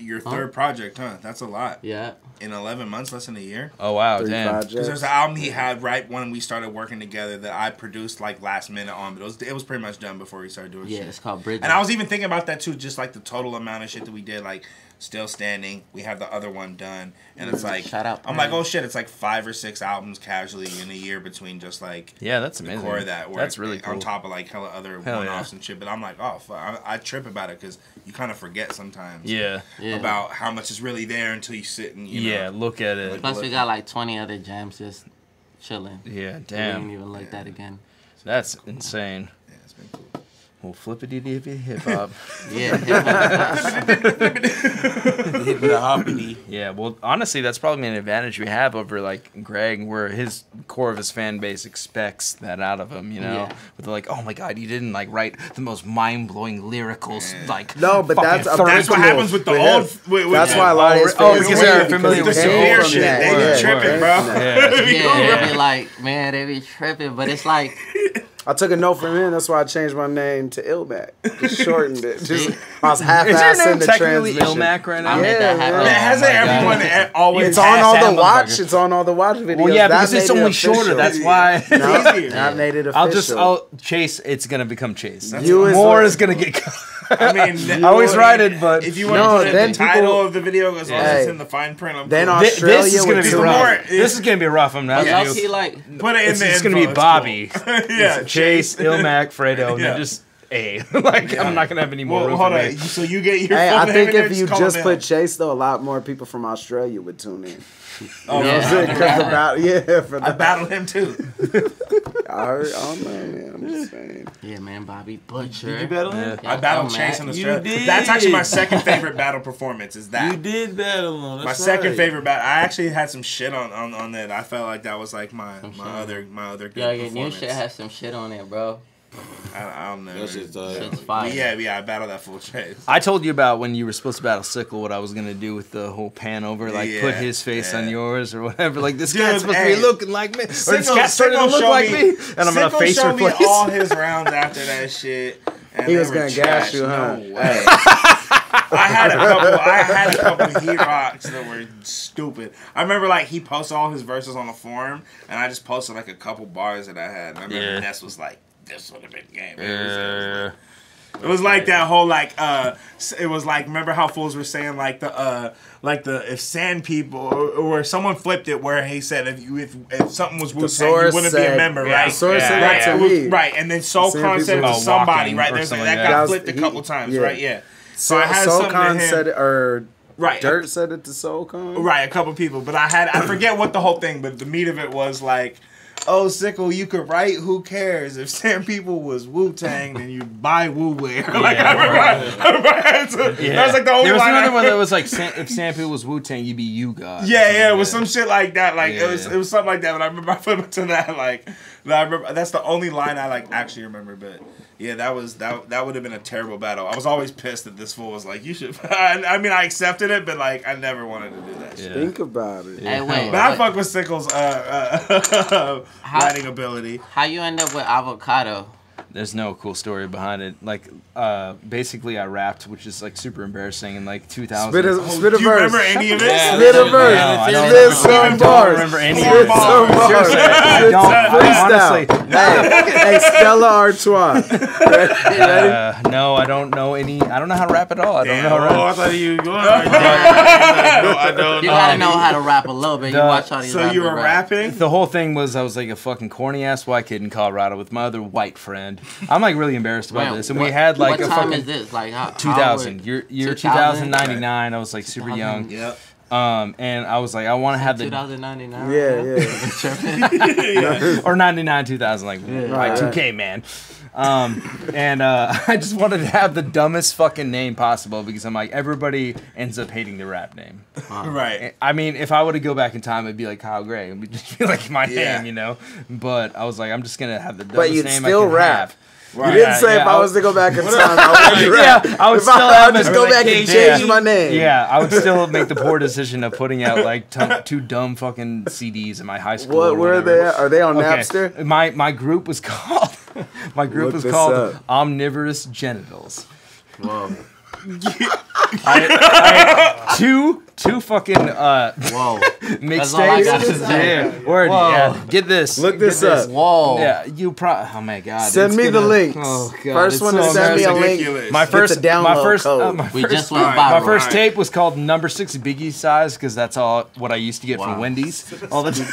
your third project, huh? That's a lot. Yeah. In 11 months, less than a year. Oh, wow. 3 Damn. projects. Because there's an album he had right when we started working together that I produced like last minute on, but it was pretty much done before we started doing shit. Yeah, it's called Bridges. And I was even thinking about that too, just like the total amount of shit that we did, like Still Standing. We have the other one done, and it's like Shout out, I'm like, oh shit, it's like 5 or 6 albums casually in a year between just like that's amazing. core that. That's really cool. On top of like hella other one-offs and shit. But I'm like, oh fuck, I trip about it because you kind of forget sometimes. Yeah. About how much is really there until you sit and you know. Look at it. Plus, we got like 20 other jams just chilling. Yeah, We damn. didn't even like that again. That's insane. Yeah, it's been cool. Well, flippity-dippy hip-hop. Yeah. Yeah, well, honestly, that's probably an advantage we have over, like, Greg, where his core of his fan base expects that out of him, you know? Yeah. But they're like, oh, my God, you didn't, like, write the most mind-blowing lyrical, like, No, but that's That's what happens with the old. That's why a lot of his fans because they're familiar with the the severe old shit. shit. They be tripping, bro. Yeah, they be like, man, they be tripping, but it's like, I took a note from him. That's why I changed my name to Illmac. Just shortened it. I was half-assing the transmission. Illmac right now? I made that happen. Hasn't everyone always? It's on all the watch. It's on all the watch videos. Well, yeah, That because it's made it only official. shorter. That's why. I made it official. I'll Chase. It's gonna become Chase. You is More like- is gonna get. I mean, I always write it, but if you want to put it in the title people- of the video, as long as it's in the fine print, I'm Then cool. Australia this is gonna would be do rough. it. This is gonna be rough. I'm not. Y'all see, like, Put it in the It's info, gonna be it's Bobby. cool. Yeah, Chase, Illmac, Fredo, and Yeah. then just A. Like I'm not gonna have any more. Well, room hold for on. me. So you get your. Hey, full I name think in there, if you call just him put in. Chase, though, a lot more people from Australia would tune in. Oh, Yeah. For I the battled him too. I don't know, man. I'm just saying. yeah, man, Bobby Butcher. Did you battle him? Yeah, I battled oh, Chase man. in You Australia. did. That's actually my second favorite battle performance. Is that You did battle him. my second favorite battle? I actually had some shit on that. I felt like that was like my other good Yo, your new performance. shit has some shit on it, bro. I don't know. That shit's Shit's fire. Yeah, I battled that full Chase. I told you about when you were supposed to battle Sickle, what I was gonna do with the whole pan over, like put Yeah, his face yeah. on yours or whatever. Like this Dude, guy's supposed to hey, be looking like me, or this Sickle- guy's starting to Sickle look showed like me, and I'm gonna Sickle face showed me replace. all his rounds after that shit. And He they was were gonna gas trash. you, huh? No way. I had a couple heat rocks that were stupid. I remember like he posted all his verses on the forum, and I just posted like a couple bars that I had. And I remember Ness was like, "This would have been game." It was like that whole like it was like, remember how fools were saying like the if sand people or someone flipped it where he said if something was Wu-Tang, you source wouldn't be a said- member, yeah, right? the source said right, that to it was- me. right, and then Soul Sand Khan people said it about to somebody, walking right? or There's something that like got that. flipped a couple times, yeah. right? Yeah. So I had Soul something to Khan him. said it, or Right. Dirt said it to Soul Khan. Right, a couple people, but I forget what the whole thing, but the meat of it was like, "Oh, Sickle, you could write. Who cares if Sam People was Wu-Tang, then you buy Wu wear." Like I remember, that was like the only There was line. another one that was like, if Sampu was Wu Tang, you'd be you God. Yeah, it was some shit like that. Like Yeah. it was something like that. But I remember I flipped to that. Like I remember that's the only line I like actually remember. But yeah, that would have been a terrible battle. I was always pissed that this fool was like, "You should." I mean, I accepted it, but like I never wanted to do that shit. Think about it. Hey, wait. But I fuck with Sickle's writing ability. How you end up with Avocado? There's no cool story behind it. Like, basically, I rapped, which is like super embarrassing in like 2000. Spit a Do verse. you remember any of it? Spit a verse. No, I don't Spit remember. some I don't bars. remember any Spit of it. some bars. Seriously, I Spit don't. some I honestly, Hey, Stella Artois. no, I don't know any. I don't know how to rap at all. I don't know how to Oh, I rap. thought you were going right there. No, I don't You know. gotta know how to rap a little bit. You watch all these So you were rappers rap. rapping? The whole thing was I was like a fucking corny ass white kid in Colorado with my other white friend. I'm like really embarrassed about Wait, this, and what- we had like what a time fucking is this? Like how 2000. How Year 2000? 2099. I was like super young. Yep. And I was like, I want to have the 2099. Yeah. or 99 2000 like Right. 2K man. And I just wanted to have the dumbest fucking name possible because I'm like everybody ends up hating the rap name. Right. I mean, if I were to go back in time, it'd be like Kyle Gray. It would just be like my Yeah. name, you know. But I was like, I'm just gonna have the dumbest But you'd name still I can rap. have. You didn't say if I was to go back in time, I would rap. Yeah, I would If still I have would just it. go back and change Yeah. my name. Yeah, I would still make the poor decision of putting out like two dumb fucking CDs in my high school. What? or Where are whatever. they at? Are they on Okay, Napster? My group was called Look this called up. Omnivorous Genitals. Whoa. I had two fucking Whoa. all I mixtapes. got to say. Yeah, word. Whoa. Yeah, get this. Look this Get up. Whoa. Yeah, you probably. Oh my god. Send it's me the gonna- links. Oh god. First it's one so to send me a embarrassing. link. Ridiculous. My Get the first, download my first, code. my We first, just went Alright, viral. my first Alright. tape was called Number 6 Biggie Size because that's all what I used to get from Wow. Wendy's all the time.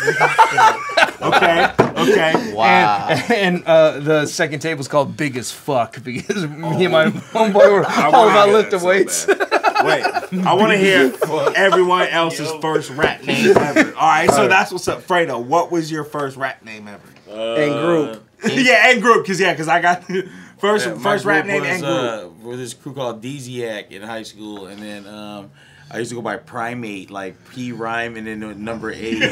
Okay. Wow. And the second tape was called Big as Fuck because me and my homeboy were I all wanna about hear lifting that so weights. Wait, I want to hear everyone else's first rap name ever. All right, so that's what's up, Fredo. What was your first rap name ever? And group. Yeah, and group, cause I got first My rap group name and was, group. with this crew called Desiac in high school, and then I used to go by Primate, like P rhyme and then number 8. Yes!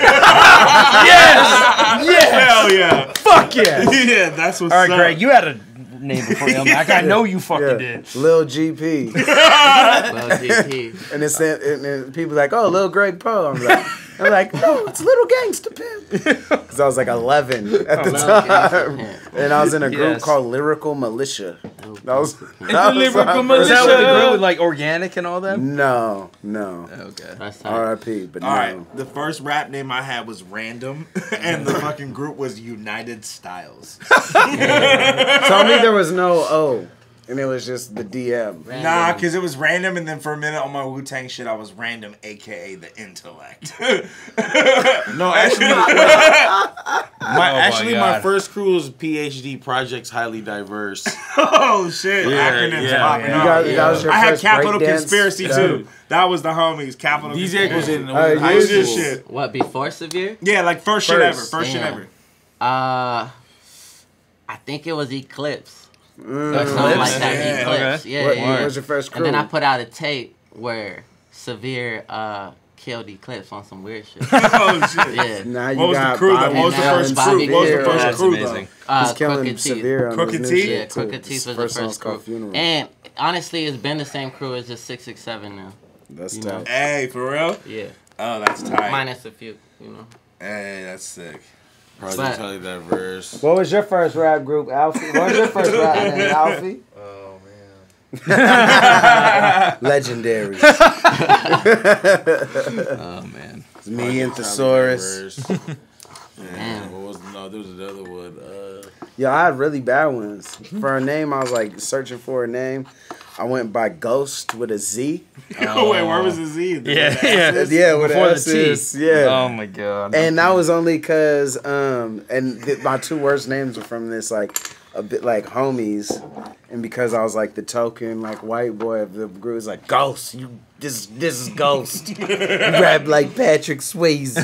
Yes! Hell yeah! Fuck yeah! Yeah, that's what's All right, up. Greg, you had a name before Illmac. I know you fucking did. Lil GP. Well, GP. And it's and people like, oh, Lil Greg Poe. I'm like, no, it's Little Gangsta Pimp. Because I was like 11 at the time. And I was in a group called Lyrical Militia. That was Lyrical Was that what the Militia. group with like organic and all that? No. Okay. That's tight. R.I.P. But no. All right, the first rap name I had was Random, and the fucking group was United Styles. Told me there was no O. And it was just the DM. Nah, because it was random, and then for a minute on my Wu-Tang shit, I was Random, a.k.a. the Intellect. No, actually, God. my first crew was PhD Projects Highly Diverse. Oh, shit. Acronyms popping up. That was your I had first Capital breakdance? Conspiracy, too. That was the homies. Capital Desiac was in you high was school. just- shit. What, before Severe? Yeah, like first shit ever. First shit Damn. ever. I think it was Eclipse. Or something like that. Yeah, Eclipse. okay. Yeah, What yeah. was your first crew? And then I put out a tape where Severe killed Eclipse on some weird shit. Oh, shit. Yeah. Now you What was the got crew, though? Bobby What was the Allen, first Bobby crew? What was the Beer. first That's crew, amazing. He's killing Crooked Teeth. Severe on Crooked his Teeth? new Yeah, shit, too. Crooked Teeth was the First song's first called crew. Funeral. And honestly, it's been the same crew as just 667 now. That's you know. tight. Hey, for real? Yeah. Oh, that's tight. Minus a few, you know. Hey, that's sick. Projects But- Highly Diverse. What was your first rap group, Alfie? What was your first rap name, Alfie? Oh man. Legendary. Oh man. It's me and Thesaurus. Yeah, what was there was another one. Yo, I had really bad ones. For a name, I was like searching for a name. I went by Ghost with a Z. Oh, wait, where was the Z? Yeah, yeah. Yeah, with Before an the T. S, yeah. Oh my god. And that was only because, my two worst names were from this, like, a bit like homies. And because I was, like, the token, like, white boy of the group, it was like, Ghost, this is Ghost. You rap like Patrick Swayze.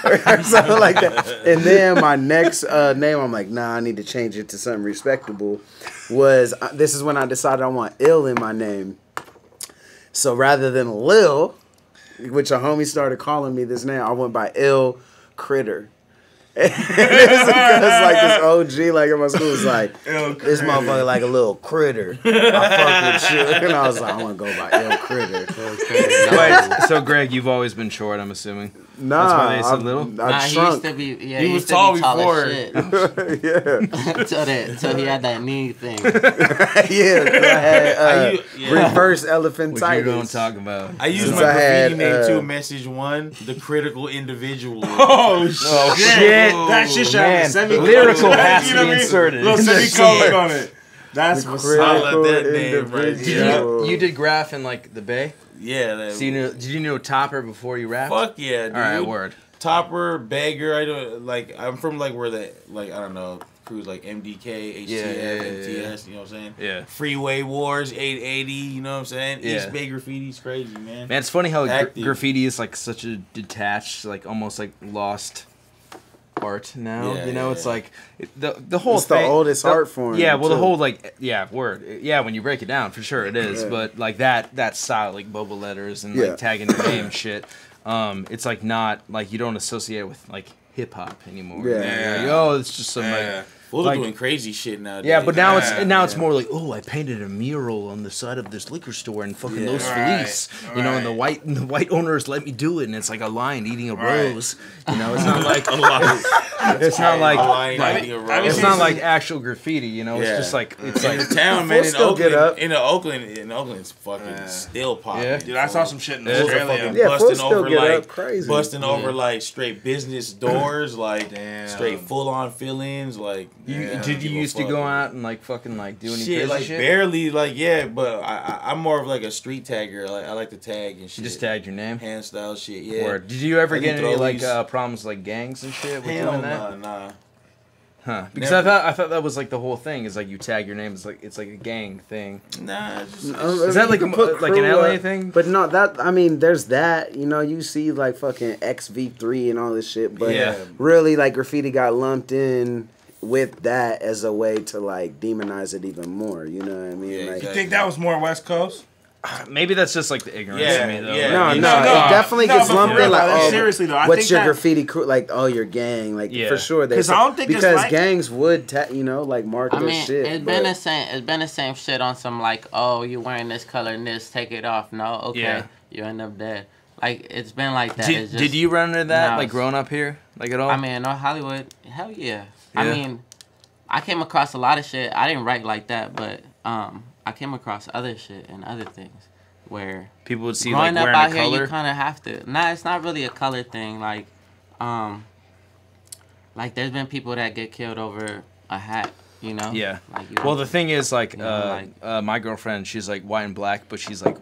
Or something like that. And then my next name, I'm like, nah, I need to change it to something respectable. This is when I decided I want Ill in my name. So rather than Lil, which a homie started calling me this name, I went by Ill Critter. And it's because like this OG like in my school was like, this motherfucker like a little critter. I fuck with you. And I was like, I want to go by Ill Critter. Wait, so Greg, you've always been short, I'm assuming. Nah, That's why they said little? Nah, I he used shrunk. to be. Yeah, He he was used to tall be tall before. as shit. Yeah. Till he had that knee thing. Yeah, 'cause I had reverse What you don't elephantitis. talk about. I used Since my I had, graffiti name too. Message 1, the critical individual. Oh, shit. That shit should have a Man, semicolon. lyrical has You to know be what I mean? inserted. Little semicolon on it. That's The what's I up. love that name right individual. You did graph in like the Bay? Yeah. That, So did you know Topper before you rapped? fuck yeah, dude. All right, word. Topper, Bagger. I don't like. I'm from like where the like I don't know crews like MDK, HTF, Yeah. MTS. You know what I'm saying? Yeah. Freeway Wars, 880. You know what I'm saying? Yeah. East Bay Graffiti's crazy, man. Man, it's funny how Active. graffiti is like such a detached, like almost like lost art now. Yeah, you know, yeah, it's yeah. like the whole It's the thing. oldest art form, Yeah, well, the too. whole like word. Yeah, when you break it down, for sure it is. Yeah. But like that style, like bubble letters and Yeah. like tagging your name shit. It's like not like you don't associate it with like hip hop anymore. Yeah. You're like, Yeah. oh, it's just some Yeah. like. Fools Like- are doing crazy shit nowadays. Yeah, but now Yeah, it's more like, oh, I painted a mural on the side of this liquor store and fucking those Right, Felice, you know, and the white owners let me do it, and it's like a lion eating a Right. rose, you know. It's not like it's not like, it's not like actual graffiti, you know. It's Yeah. just like it's in like the town, man. Fools still get up. In Oakland, it's fucking still popping. Yeah. Dude, I saw some shit in It's a Australia. fucking- Yeah, fools busting still over get like up crazy. busting over like straight business doors, like Damn. straight full on fill-ins, like did you used to go out and like fucking like do any shit, crazy like shit? barely, like yeah, but I'm more of like a street tagger. Like I like to tag and shit. You just tagged your name. hand style shit. Yeah. Or did you ever I get can any throw like these- problems like gangs and shit with Hell doing that? nah. Huh? Because Never. I thought that was like the whole thing is like you tag your name. It's like a gang thing. Nah, it's just, Is that like You can put like an crew LA up, thing? But no, I mean, there's that. You know, you see like fucking XV3 and all this shit, but Yeah. really like graffiti got lumped in with that as a way to like demonize it even more. You know what I mean? Yeah, like, You think that was more West Coast? Maybe that's just like the ignorance Yeah, of me though. yeah. No, Like, no, it definitely no, gets but lumped for in real, like, though, oh, seriously, though, I what's think your that- graffiti crew? Like, oh, your gang, like Yeah. for sure. 'Cause I don't think it's because like- gangs would, you know, like mark I their mean, shit. it's been the same. It's been the same shit on some like, oh, you wearing this color and this, take it off. No, okay, Yeah. you end up dead. Like it's been like that. It's just, Did you run into that No, like it's- growing up here, like at all? I mean, North Hollywood, hell yeah. I Yeah. mean, I came across a lot of shit. I didn't write like that, but I came across other shit and other things where people would see like growing up wearing out a here, color. you kind of have to. Nah, it's not really a color thing. Like there's been people that get killed over a hat. You know? Yeah. Like, you Well, don't- the thing is, like, you know, my girlfriend, she's like white and black, but she's like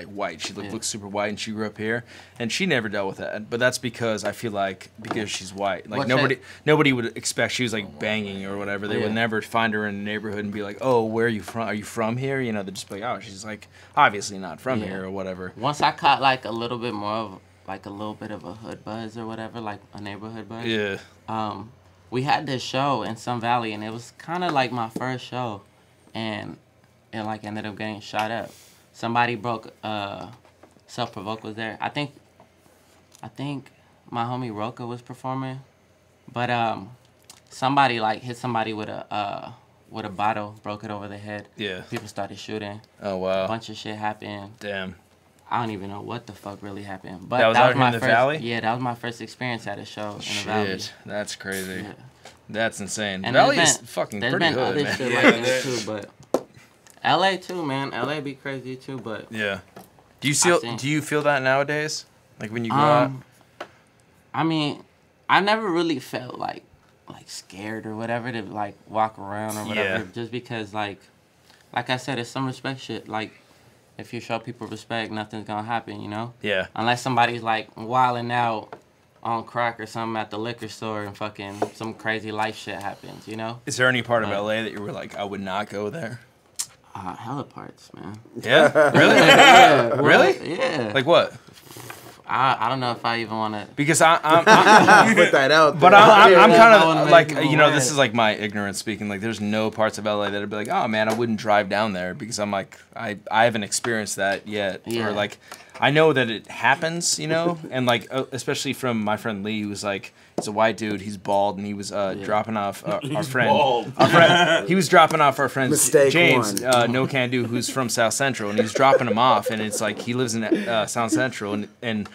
white. She Yeah. looks super white, and she grew up here, and she never dealt with that. But that's because I feel like because she's white, like What's nobody would expect she was like banging or whatever. They would Yeah. never find her in the neighborhood and be like, oh, where are you from? Are you from here? You know, they'd just be like, oh, she's like obviously not from Yeah. here or whatever. Once I caught like a little bit more of like a little bit of a hood buzz or whatever, like a neighborhood buzz. Yeah. We had this show in Sun Valley, and it was kind of like my first show, and it like ended up getting shot up. Somebody broke. Self-Provoked was there. I think my homie Roka was performing, but somebody like hit somebody with a bottle, broke it over the head. Yeah. People started shooting. Oh A wow. bunch of shit happened. Damn. I don't even know what the fuck really happened. But That was out here my in the first, valley? Yeah, that was my first experience at a show in the valley. Shit, that's crazy. Yeah. That's insane. And Valley there's is been- fucking There's pretty been hood, other man. shit Yeah, like this too, but LA too, man. LA be crazy too, but Yeah. Do you seen- feel that nowadays? Like when you go out? I mean, I never really felt like scared or whatever to like walk around or whatever. Yeah. Just because like I said, it's some respect shit. Like if you show people respect, nothing's gonna happen, you know? Yeah. Unless somebody's like wilding out on crack or something at the liquor store and fucking some crazy life shit happens, you know? Is there any part of Right. LA that you were like, I would not go there? Hella parts, man. Yeah? Really? Yeah, well, Really? Yeah. Like what? I don't know if I even want to. Because I'm Put that out there. but I'm Yeah, kind that one of makes like, people you know, mad. this is like my ignorance speaking. Like there's no parts of LA that'd be like, oh man, I wouldn't drive down there because I'm like, I haven't experienced that yet. Yeah. Or like, I know that it happens, you know? And like, especially from my friend Lee, who's like, he's a white dude, he's bald, and he was dropping off our friend. bald. Our friend. He was dropping off our friend Mistake James, one. No Can Do, who's from South Central, and he was dropping him off, and it's like he lives in South Central, and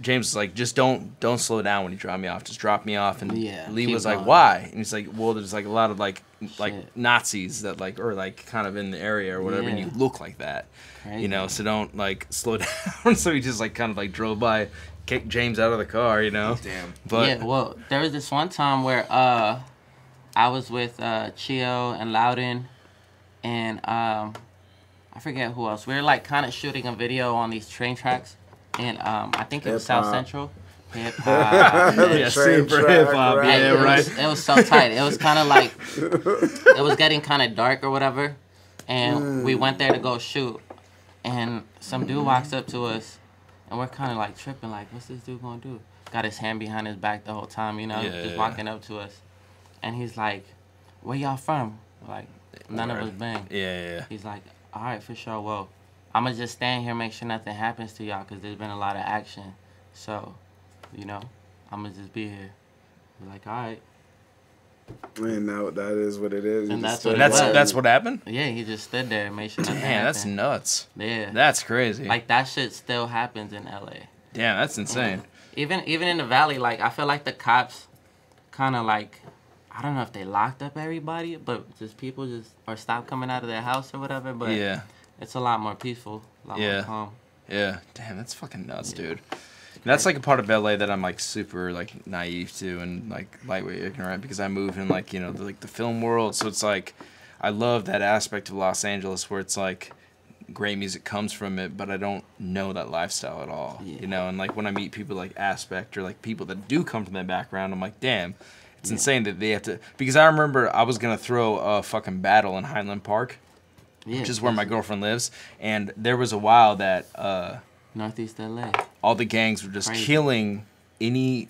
James was like, just don't slow down when you drop me off. Just drop me off. And Yeah, Lee keep was like, going. why? And he's like, well, there's like a lot of like Shit. Nazis that like or like kind of in the area or whatever, and Yeah. you look like that, Crazy. you know. So don't like slow down. So he just like kind of like drove by, kicked James out of the car, you know. Damn. But Yeah, well, there was this one time where I was with Chio and Loudon and I forget who else. We were like kind of shooting a video on these train tracks, and I think it was South Hip-hop. Central. Hip hop. yeah, Train super track, hip hop. right. Yeah, right. It was so tight. It was kind of like it was getting kind of dark or whatever, and we went there to go shoot, and some dude walks up to us, and we're kind of like tripping, like, what's this dude gonna do? Got his hand behind his back the whole time, you know, Yeah, just yeah. walking up to us, and he's like, "Where y'all from?" We're like, none of us bang. Yeah. He's like, "All right, for sure. Well, I'ma just stand here, make sure nothing happens to y'all, cause there's been a lot of action, so, you know, I'ma just be here." We're like, "All right." Man, that is what it is. And You that's just what stood it That's there. was. that's what happened. Yeah, he just stood there and made sure nothing Damn, that's happened. nuts. Yeah. That's crazy. Like, that shit still happens in LA. Damn, that's insane. Even in the valley, like, I feel like the cops kind of like, I don't know if they locked up everybody, but just people just, or stopped coming out of their house or whatever, but Yeah. it's a lot more peaceful, a lot Yeah. more calm. Yeah. Damn, that's fucking nuts, dude. That's like a part of LA that I'm like super like naive to and like lightweight ignorant because I move in like, you know, the film world. So it's like I love that aspect of Los Angeles where it's like great music comes from it, but I don't know that lifestyle at all. Yeah. You know, and like when I meet people like Aspect or like people that do come from that background, I'm like, damn, it's insane that they have to, because I remember I was gonna throw a fucking battle in Highland Park, Yeah, which is where my that's girlfriend lives, and there was a while that Northeast LA. all the gangs were just Crazy. killing any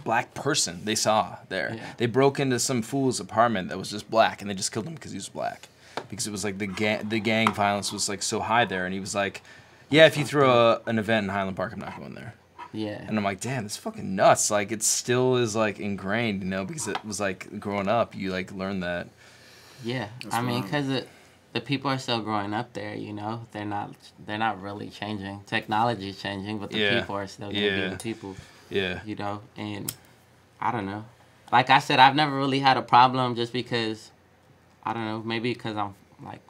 black person they saw there. Yeah. They broke into some fool's apartment that was just black, and they just killed him because he was black. Because it was like the gang violence was like so high there, and he was like, yeah, if you throw an event in Highland Park, I'm not going there. Yeah. And I'm like, damn, it's fucking nuts. Like, it still is like ingrained, you know, because it was like growing up, you like learn that. Yeah, I mean, because the people are still growing up there, you know. They're not really changing. Technology is changing, but the people are still going to be the people. Yeah. You know, and I don't know. Like I said, I've never really had a problem just because, I don't know, maybe because I'm, like,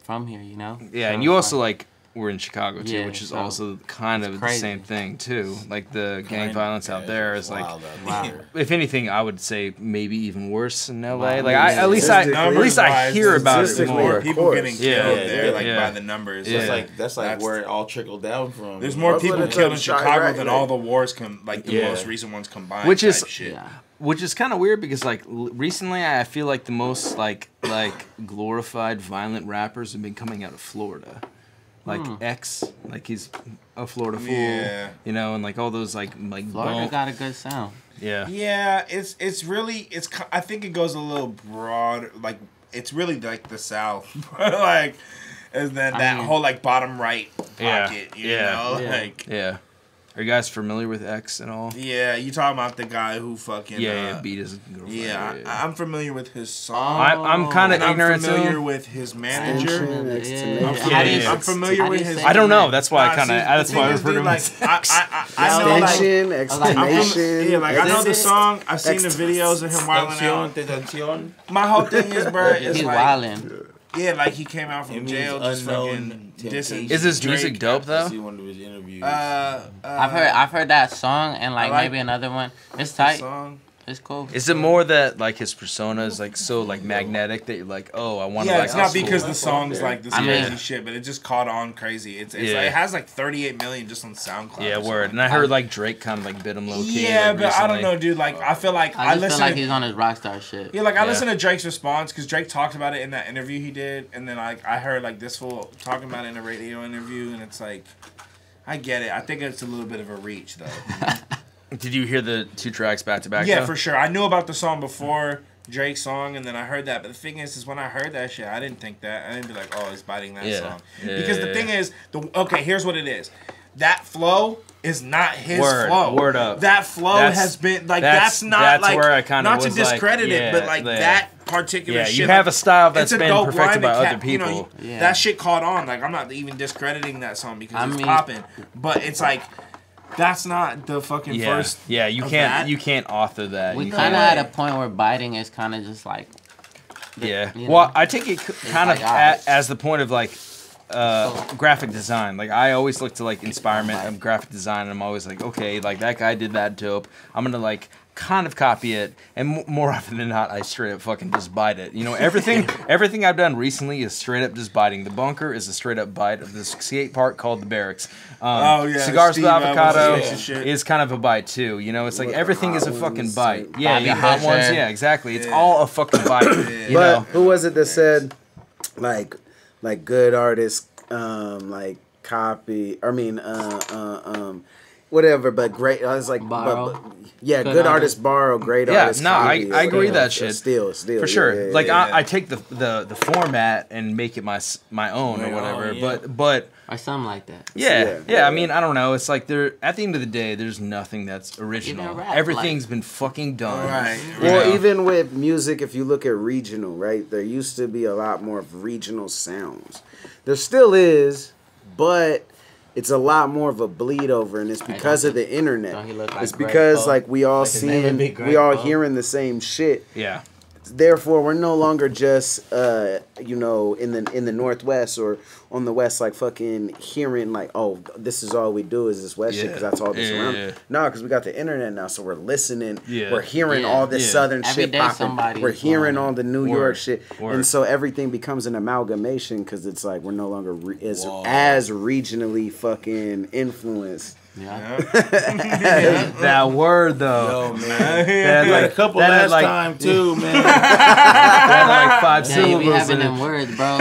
from here, you know? Yeah, so and you also, like, were in Chicago, too, Yeah, which is so also kind of the crazy. same thing, too. Like, the gang violence out there is, like, Wow. if anything, I would say maybe even worse in LA. Wow. Like, at least I hear about it Statistically, more. people getting killed Yeah, there, like yeah. by the numbers. Yeah. That's where it all trickled down from. There's more people Brooklyn, killed in it's Chicago like than right, all the wars, like the Yeah. most recent ones combined. Which is- type shit. Yeah. Which is kind of weird because, like, recently I feel like the most, like glorified violent rappers have been coming out of Florida. Like, X, like, he's a Florida fool. Yeah. You know, and, like, all those, like Florida bone- got a good sound. Yeah. Yeah, it's really I think it goes a little broad. Like it's really like the South, like, and then that mean- whole like bottom right Yeah, pocket. You yeah. know, Yeah. like Yeah. Are you guys familiar with X and all? yeah, you talking about the guy who fucking Yeah, beat his girlfriend. yeah. I'm familiar with his song. I'm kind of and I'm ignorant familiar to. with his manager. Extension, I'm familiar with his. I don't know. That's why I Nah, kind of. see, That's the why I thing is, refer to dude, him like, as I know, like, Extension, I'm explanation. yeah, like I know the Extension. song. I've seen the videos of him wilding out. Detención. My whole thing is, bro, is He's like, wildin'. yeah, like he came out It from means jail just unknown fucking temptation. dissing. Is his Drake. music dope I though? see one of his interviews. I've heard that song and like, I like maybe another one. It's The tight. song. It's cool. Is it more that like his persona is like so like magnetic that you're like, oh, I want to Yeah, like. it's not hustle? because the song's like this I mean- crazy shit, but it just caught on crazy. It's Yeah. like, it has like 38 million just on SoundCloud. Yeah, or something. word. And I heard like Drake kind of like bit him low key. Yeah, like, but I don't recently. know, dude. Like I feel like I just listen. feel like he's on his rockstar shit. Yeah, like I Yeah. listened to Drake's response because Drake talked about it in that interview he did, and then like I heard like this fool talking about it in a radio interview, and it's like, I get it. I think it's a little bit of a reach though. Did you hear the 2 tracks back to back? Yeah, though? for sure. I knew about the song before Drake's song, and then I heard that. But the thing is when I heard that shit, I didn't think that. I didn't be like, oh, he's biting that Yeah. song. Yeah, Because the yeah, thing yeah. is, okay, here's what it is. That flow is not his Word, flow. word up. That flow That's- has been like that's- that's not that's like where I kinda not to was like, discredit it, but yeah, like yeah. that particular Yeah, shit. you have like, a style that's it's a been dope perfected by line that other people. You know, Yeah. that shit caught on. Like I'm not even discrediting that song because I it's mean- popping, but it's like that's not the fucking Yeah, first. yeah. You of can't that. you can't author that. We You kind of can't- at a point where biting is kind of just like, Yeah. you Well, know, I take it kind like of ours. as the point of like graphic design. Like I always look to like inspirement of graphic design, and I'm always like, okay, like that guy did that dope. I'm gonna like kind of copy it, and more often than not, I straight up fucking just bite it. You know, everything I've done recently is straight up just biting. The Bunker is a straight up bite of this skate park called the Barracks. Oh, yeah, Cigars Steve with Evans Avocado and shit. is kind of a bite too. You know, it's like With the everything is a hot fucking ones, bite. like Yeah, Bobby the hot ones. Bucher. Yeah, exactly. It's Yeah. all a fucking bite. You But know. who was it that said, like good artists, like copy? I mean, whatever. But great. I was like, Borrow. yeah, Good good artists. artists borrow, great Yeah, artists. no, copy, I agree or that shit. Still, For yeah, sure. yeah, Like yeah. I take the format and make it my own or Your whatever. own, yeah. But or something like that. yeah, Yeah. I mean, I don't know. It's like at the end of the day, there's nothing that's original. Even rap, Everything's been fucking done. Right. Well, know? even with music, if you look at regional, right, there used to be a lot more of regional sounds. There still is, but it's a lot more of a bleed over, and it's because of the internet. Don't he look like It's Greg because Poe? like we all Like his name would seeing, be Greg we all Poe. hearing the same shit. Yeah. Therefore, we're no longer just you know, in the Northwest or on the West, like fucking hearing like, oh, this is all we do is this West shit because that's all that's Yeah, around. yeah. No, because we got the internet now, so we're listening. Yeah. We're hearing Yeah. all this Yeah. Southern Every shit day popping. somebody We're is hearing blowing all the New Word. York shit, Word. and so everything becomes an amalgamation because it's like we're no longer Whoa. as regionally fucking influenced. Yeah. That word though. Yo, man. That You had a like couple that had, last like, time too, man. that had, like 5 Yeah, you be syllables having in them it. words, bro.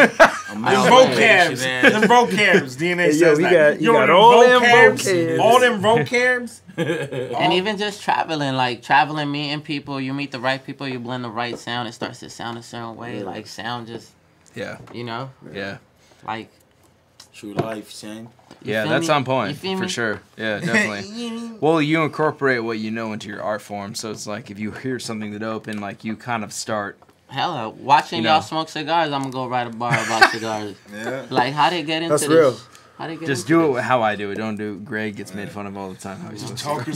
Them vocabs. Them vocabs. DNA Hey, yo, says you that. got- you got all them vocabs. All them vocabs. And even just traveling, meeting people, you meet the right people, you blend the right sound, it starts to sound a certain way. Yeah. Like sound just, Yeah. you know, Yeah. like. True life, son. Yeah, feel that's me? on point You feel for me? sure. Yeah, definitely. Well, you incorporate what you know into your art form, so it's like if you hear something that open, like you kind of start. Hella, watching You know. y'all smoke cigars, I'm gonna go write a bar about cigars. Yeah. Like, how they get into That's this? real. How they get Just into do it this? how I do it. Don't do it. Greg gets made fun of all the time. How he's He's supposed to.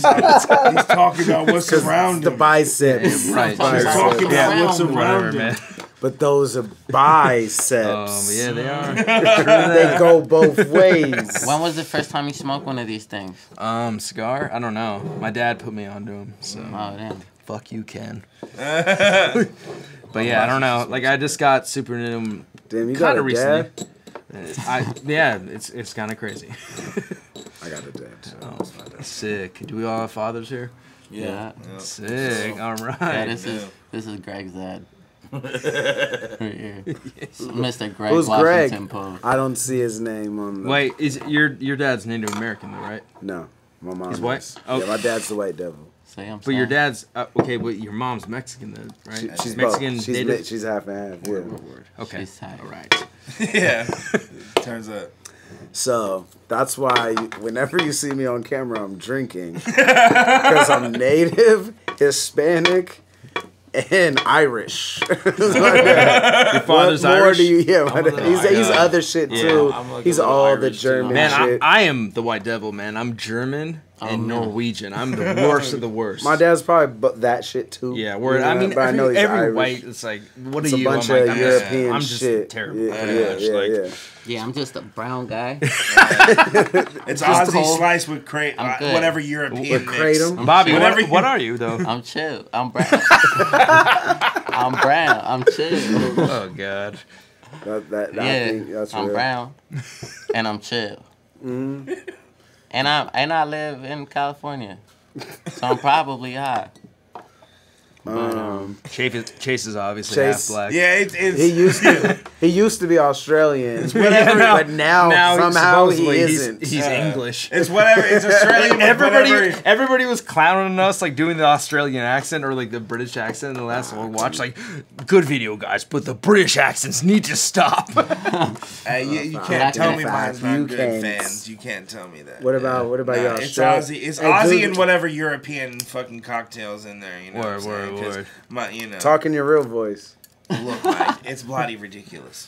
talking about what's around The him. biceps. Yeah, right. Talking He's about talking Yeah. about what's Whatever, around him. man. But those are biceps. Yeah, they are. They go both ways. When was the first time you smoked one of these things? Cigar? I don't know. My dad put me onto him, so Oh, damn. fuck you, Ken. But yeah, I don't know. Like I just got super into them Damn, you got kind a of recently. dad? Yeah, it's kind of crazy. I got a dad. Oh, sick. Do we all have fathers here? Yeah. Sick. All Yeah, right. this is Greg's dad. Right here. Mr. Greg Who's Washington Greg? Poe. I don't see his name on the... Wait, is your dad's Native American though, right? No, my mom He's white? is. Oh. Yeah, my dad's the white devil. Say I'm But your saying. dad's okay. But your mom's Mexican though, right? She's Mexican both. Native. She's half and half. Yeah. Okay. She's tight. All right. Yeah. Turns out. So that's why whenever you see me on camera, I'm drinking because I'm Native, Hispanic, and Irish. Your father's What more Irish. do you? Yeah, little he's Irish. other shit Yeah. too. I'm like a He's little all the Irish, too. German Man, shit. I am the white devil, man. I'm German and man. Norwegian. I'm the worst of the worst. My dad's probably that shit too. Yeah, word. You know, I mean, but I know he's every Irish. white, it's like, what It's are a you? bunch I'm like, of I'm European I'm just shit. terrible. Yeah, pretty yeah, much. yeah, Like, yeah. Yeah, I'm just a brown guy. It's Aussie cold. slice with crate, I'm good. whatever European With mix. kratom? Bobby, Whatever what are you though? I'm chill. I'm brown. I'm brown. I'm chill. Oh God. That I Yeah, think that's I'm real. brown, and I'm chill. And I live in California, so I'm probably high. But, Chase is obviously Chase- half black. Yeah, it's He used to be Australian, Whatever, but now somehow he supposedly isn't. He's English. it's whatever. It's Australian. Everybody was clowning us, like doing the Australian accent or like the British accent in the last one watch. Like, good video, guys, but the British accents need to stop. Hey, you Black can't tell and me fat. mine's not You good, can't. fans. You can't tell me that. What about Nah, your it's Australian? Aussie. It's Hey, Aussie dude, and whatever European fucking cocktails in there. You know what I'm saying? 'Cause word. Talking your real voice. Look, like it's bloody ridiculous.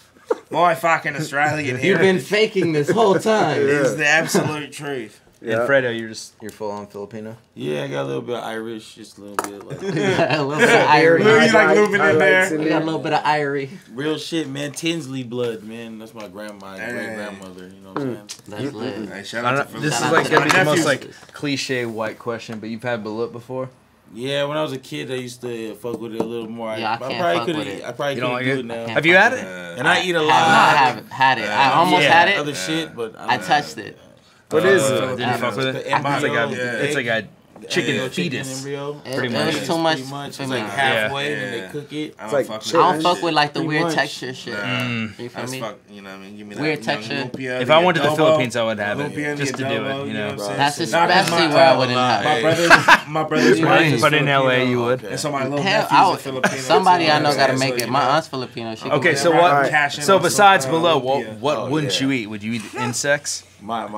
My fucking Australian here you've been faking this whole time. is the absolute truth. Yeah. And Fredo, you're full on Filipino. Yeah, I got a little bit of Irish, just a little bit like A little bit of Irie. You like moving in Highlights there? We got a little bit of Irie. real shit, man. Tinsley blood, man. That's my great grandmother. You know what I'm saying? That's lit. Hey, shout I out don't, to this is Shout out like to gonna be my the most nephews. like cliche white question, but you've had balut before. Yeah, when I was a kid, I used to fuck with it a little more. Yeah, I can't fuck with it. I probably You don't couldn't like do it? it now. can't Have you fuck had with it? And I eat a lot. I haven't had it. I almost Yeah. had it. Other shit, but I touched it. What is it? Did you fuck with it? The embryo, It's like a chicken embryo, fetus. embryo. It, Pretty it much. was too much Pretty much. for It's me. like halfway, Yeah. and they cook it. I It's don't like fuck with chicken. I don't fuck with like the Pretty weird much. texture shit. You feel That's me? fuck, you know what I mean? Give me that Weird young texture. lumpia, If I went to the adobo, Philippines, I would have lumpia it and just to the do adobo, it. You know. what I'm saying? That's Not 'cause especially my- where I wouldn't have My it. brother's But wife in- is But in LA, Filipino. you would. And so my little Hell, nephew's a Filipino. somebody too, I know you got to what I'm make saying? it. So, My you know. aunt's Filipino. She Okay, can so make it. what? Cash in So on besides some, below, lumpia. what wouldn't you eat? Would you eat insects? My Hell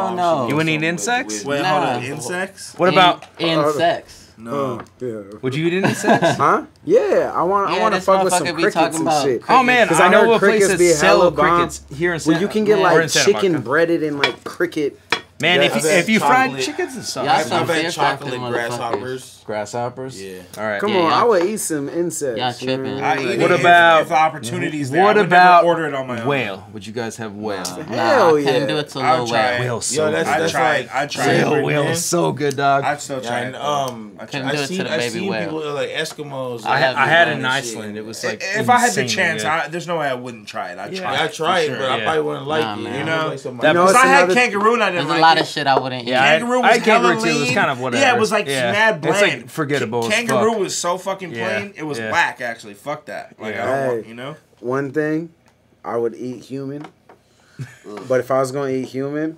stepmom, no. she You wouldn't eat was insects? with- Wait, Nah. hold on. Insects? What about? insects? No. Yeah. Would you eat insects? Huh? Yeah, I want to this fuck with some motherfucker be crickets talking and about shit. Oh man, 'Cause I I know heard a place crickets that be sell hella bomb. crickets here in Well, Santa. you can get or like in Santa chicken Monica. breaded in like cricket. Man, Yeah, if I've had you fried chocolate. chickens and stuff, Y'all I've some had fear factor chocolate motherfuckers. grasshoppers. grasshoppers. Yeah. All right. Come Yeah, on, y'all- I would eat some insects. Y'all tripping. I eat What it about- if the opportunity's there? What I would about never order it on my own. whale? Would you guys have whale? Hell I couldn't yeah. do it to I'll Lil try Whale. it. Whale's so Yo, good. that's tried. like I tried. Whale man. is so good, dog. I'd still try And it. Couldn't do it to the I've baby seen whale. people like Eskimos. I like, had it doing in that Iceland. shit. It was like If I had the insanely chance, good. there's no way I wouldn't try it. I'd Yeah. try it. I tried it, for but I sure. probably wouldn't like Nah, it. man. You know? like some That- You know, Because it's I had another- kangaroo and I didn't There's a like lot it. of shit I wouldn't eat. Yeah, Kangaroo was I had kangaroo hella too. It was lean. kind of whatever. Yeah, it was like Yeah. mad bland. It's like forgettable. as Kangaroo fuck. was so fucking Yeah, plain. It was yeah. whack, actually. Fuck that. Like, Yeah. I don't want, Hey. you know? One thing, I would eat human. But if I was gonna eat human,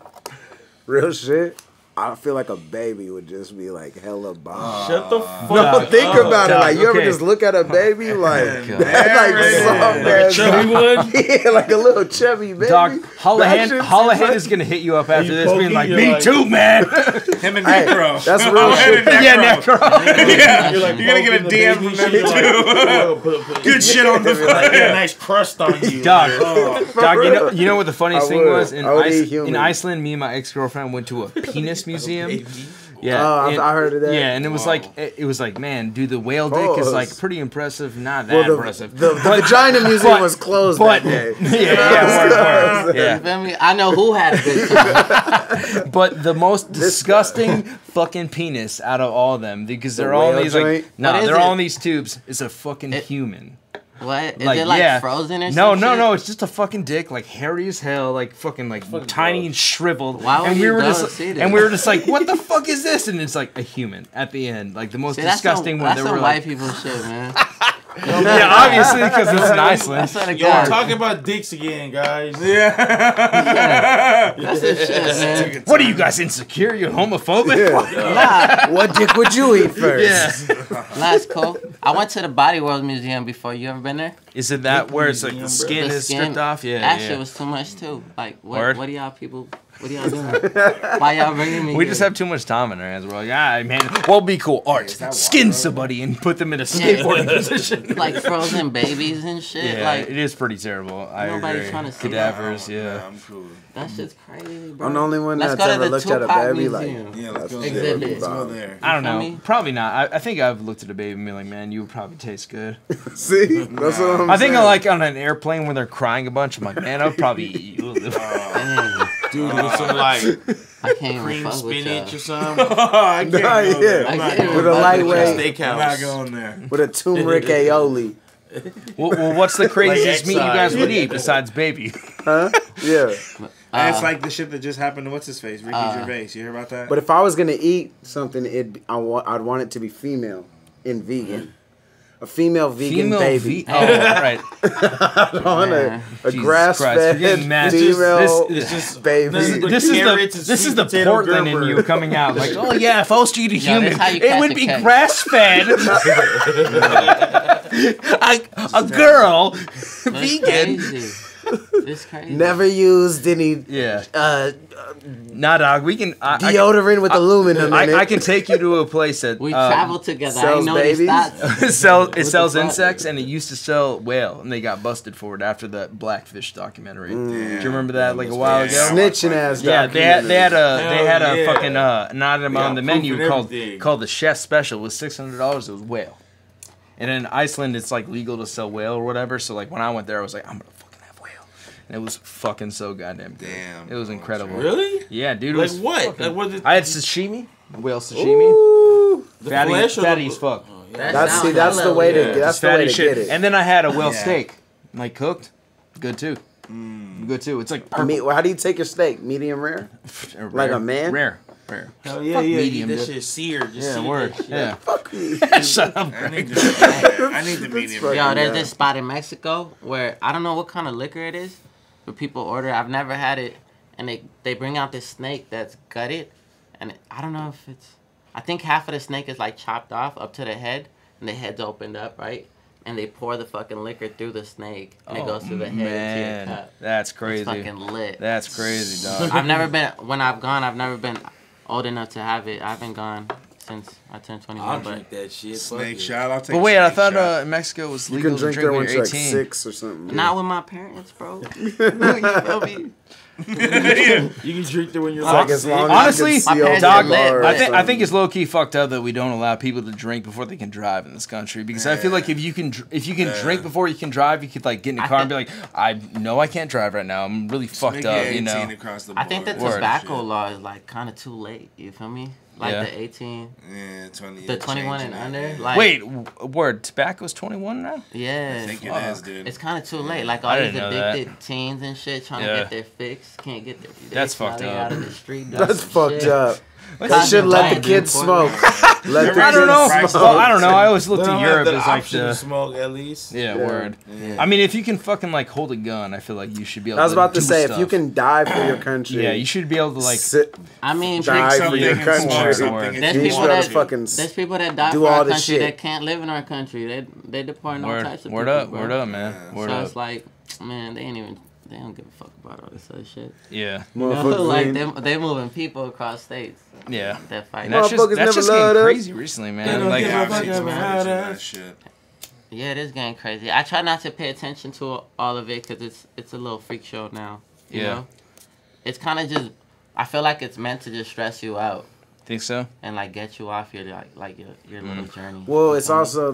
real shit, I feel like a baby would just be like hella bomb. Shut the fuck No, up. think about it. Like, you ever okay. just look at a baby like, God. like Chubby one? yeah, like a little chubby baby. Dog, That Hollahan shit Hollahan seems is gonna hit you up after you this, being poking, like, you're "Me like- too, man." Him and Hey, Necro. that's real Hollahan shit. and Yeah, Necro. Necro. Yeah. You're like You're gonna get a poking the DM baby from shit, them like, too. Good shit on the Like, get a nice crust on you. Dog, For dog, real. you know what the funniest I thing would. was? I would eat human. In Iceland, me and my ex-girlfriend went to a penis museum. Yeah, Oh, and- I heard of that. Yeah, and it was like, man, dude, the whale dick is Pause. like pretty impressive. Not that Well, impressive. the vagina museum was closed but that day. yeah, word, You yeah. feel me? I know who had a good time. But the most disgusting fucking penis out of all of them, because they're The all in whale these joint? like, no, What is they're all it? in these tubes. It's a fucking human. What? Is Like, it like yeah. frozen or No, something? no, it's just a fucking dick, like hairy as hell, like fucking tiny gross. and shriveled. Why would and you we were go just see this? and we were just like, what the fuck is this? And it's like a human at the end, like the most See, that's disgusting some, one. That's That some were white like, people shit, man. yeah, obviously because it's in Iceland. I swear to Yo, we're God. talking about dicks again, guys. That's the shit, man. What are you guys insecure? You homophobic? Nah, What dick would you eat first? Yeah. that's cool. I went to the Body World Museum before. You ever been there? Is it that where it's like the skin The is stripped off? Yeah, That yeah. shit was too much too. Like, Word. what are y'all people? What are y'all doing? Why y'all bringing me? We here? just have too much time in our hands. We're like, ah, man, well, be cool. Art, skin somebody and put them in a skateboarding position. like frozen babies and shit. Yeah, Like it is pretty terrible. I Nobody's agree. trying to see Cadavers, Nah, yeah. I'm cool. that shit's crazy, bro. I'm the only one Let's that's go to ever the looked at a Tupac baby like. Museum. Yeah, let's go That's there. Exhibit. Let's go there. I don't feel know. me? Probably not. I think I've looked at a baby and been like, man, you would probably taste good. See, that's what I'm I think saying. I like on an airplane when they're crying a bunch. I'm like, man, I'd probably eat you. Damn, Dude, with some like I can't even cream fuck with spinach or y'all. something. I can't Nah, go there. yeah. I'm I not can't going even With a fuck lightweight- I'm not Steakhouse. going there. with a turmeric aioli. Well, what's the craziest meat you guys Excise. would eat besides baby? Huh? Yeah. And it's like the shit that just happened to what's his face, Ricky Gervais. You hear about that? But if I was gonna eat something, I'd want it to be female and vegan. A female vegan baby. Oh, right. I want Man. a Jesus grass Christ, fed you're getting mad. female This- just baby. this is the- This Carrots and is sweet the potato Portland in Gerber. you coming out. Like, oh yeah, if I was to eat a Yo, human, that's how you it catch would a be cake. grass fed. A girl, It's vegan. crazy. It's crazy. Never used any Yeah. Nah, dog. We can. deodorant with aluminum in it. I can take you to a place that We traveled together. I sells didn't know these babies? stats. it the sells fuck? insects, and it used to sell whale, and they got busted for it after that Blackfish documentary. Do you remember that like a while ago? Snitching ass. Yeah, they had a yeah. fucking an item Yeah, on the proof menu and called everything. the chef special. It was $600. It was whale, and in Iceland it's like legal to sell whale or whatever. So like when I went there, I was like, I'm gonna fucking have whale, and it was fucking so goddamn good. Damn. It was incredible. Really? Yeah, dude. It Like was what? fucking- Like what? Did, I had sashimi, whale sashimi, Ooh. the fatty, flesh or fatty the, as fuck. That's sounds that's the hella way weird. to that's Just the way fatty to shit. get it. And then I had a whale Yeah. steak, like cooked, good too. Good too. It's like purple. Meat, how do you take your steak? Medium rare? Rare, like a man? Rare. Hell yeah, Fuck yeah. medium, That dude. shit seared. Just Yeah, seared word. that shit. Yeah. Fuck me. Shut up, I need Greg. the medium. fucking- Yo, there's Yeah. this spot in Mexico where I don't know what kind of liquor it is, but people order. I've never had it, and they bring out this snake that's gutted, and I don't know if it's. I think half of the snake is like chopped off up to the head, and the head's opened up, right? And they pour the fucking liquor through the snake, and it goes through the head into Man, your cup. that's It's crazy. fucking lit. That's crazy, dog. I've never been. When I've gone, I've never been old enough to have it. I haven't gone since I turned 21. I'll But drink that shit. Fuck Snake it. shot. I'll take. But a wait, I snake thought shot. in Mexico was You legal can to drink drink there when once you're you're like 18. 6 or something. not with my parents, bro. You feel me? You can drink there when you're Like as long Honestly, as you can see my over parents the are lit. bar or I think something. it's low key fucked up that we don't allow people to drink before they can drive in this country, because I feel like if you can drink before you can drive, you could like get in a I car and think- be like, I know I can't drive right now. I'm really fucked Make up, it you know. 18 across the I think the board. tobacco Shit. law is like kind of too late. You feel me? Like Yeah. the 18, Yeah, 20. the 21 and changing under. it, yeah. Like, Wait, word, tobacco's 21 now? yeah, I think it fuck. is, dude. it's kind of too late. Like all I these didn't know that. addicted teens and shit trying Yeah. to get their fix, can't get their. That's they fucked smelling up. Out of the street, That's shit. fucked up. They should let the kids smoke. Let the I don't know. kids smoke. Well, I don't know. I always looked They at don't have Europe the as like option to the smoke at least. yeah, Yeah. word. Yeah. I mean, if you can fucking like hold a gun, I feel like you should be able. I was about to do say, stuff. if you can die for your country, yeah, you should be able to like. I mean, Die for something your and country. smoke something Word. if There's you people want that to. fucking there's people that die do for all our this country shit. that can't live in our country. They deport all types of Word people. up, bro. word up, man. Word So up. it's like, man, they don't give a fuck about all this other shit. Yeah, You know, Motherfuckers like ain't- they moving people across states yeah. that fight. And that's Motherfuckers just never getting loved us. crazy recently, They man. don't Like, give a Yeah, I've fuck seen some about footage of us. that shit. Yeah, it is getting crazy. I try not to pay attention to all of it because it's a little freak show now. You Yeah. know? It's kind of just, I feel like it's meant to just stress you out think so? and like get you off your your little journey. Well, You it's feel me? also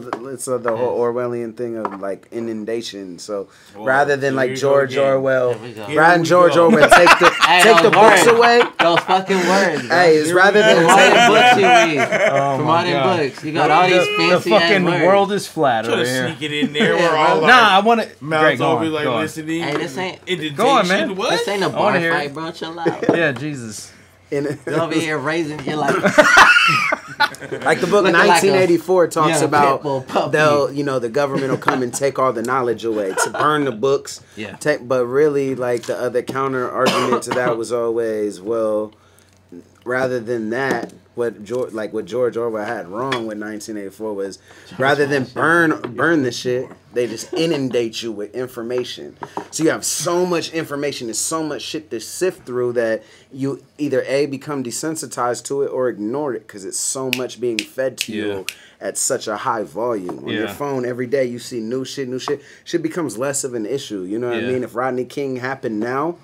the whole Orwellian thing of like inundation. So Whoa, rather than here like you go George again. Orwell, Here we go. Here rather than we George go. Orwell take the Hey, take the those books words. away. Those fucking words, bro. Hey, it's Here we rather go. than From all take them books you read. Oh From my all them God. books. You got all these The fancy fucking words. world is flat Try over to here. sneak it in there. Yeah, We're all bro. like, Nah, I want to. mouths over like Go on. listening. Hey, this ain't Indentation. Go on, man. What? this ain't a I wanna bar hear fight, it. bro. Chill out. Yeah, Jesus. And You over here raising, you're like, like the book Looking like 1984 talks young about pit bull puppy. the government will come and take all the knowledge away to burn the books. Yeah. But really, like the other counter argument to that was always, well, rather than that, what George Orwell had wrong with 1984 was rather than burn the shit, they just inundate you with information. So you have so much information and so much shit to sift through that you either become desensitized to it or ignore it because it's so much being fed to you at such a high volume. On your Yeah. phone every day you see new shit. Shit becomes less of an issue. You know what I Yeah. mean? If Rodney King happened now,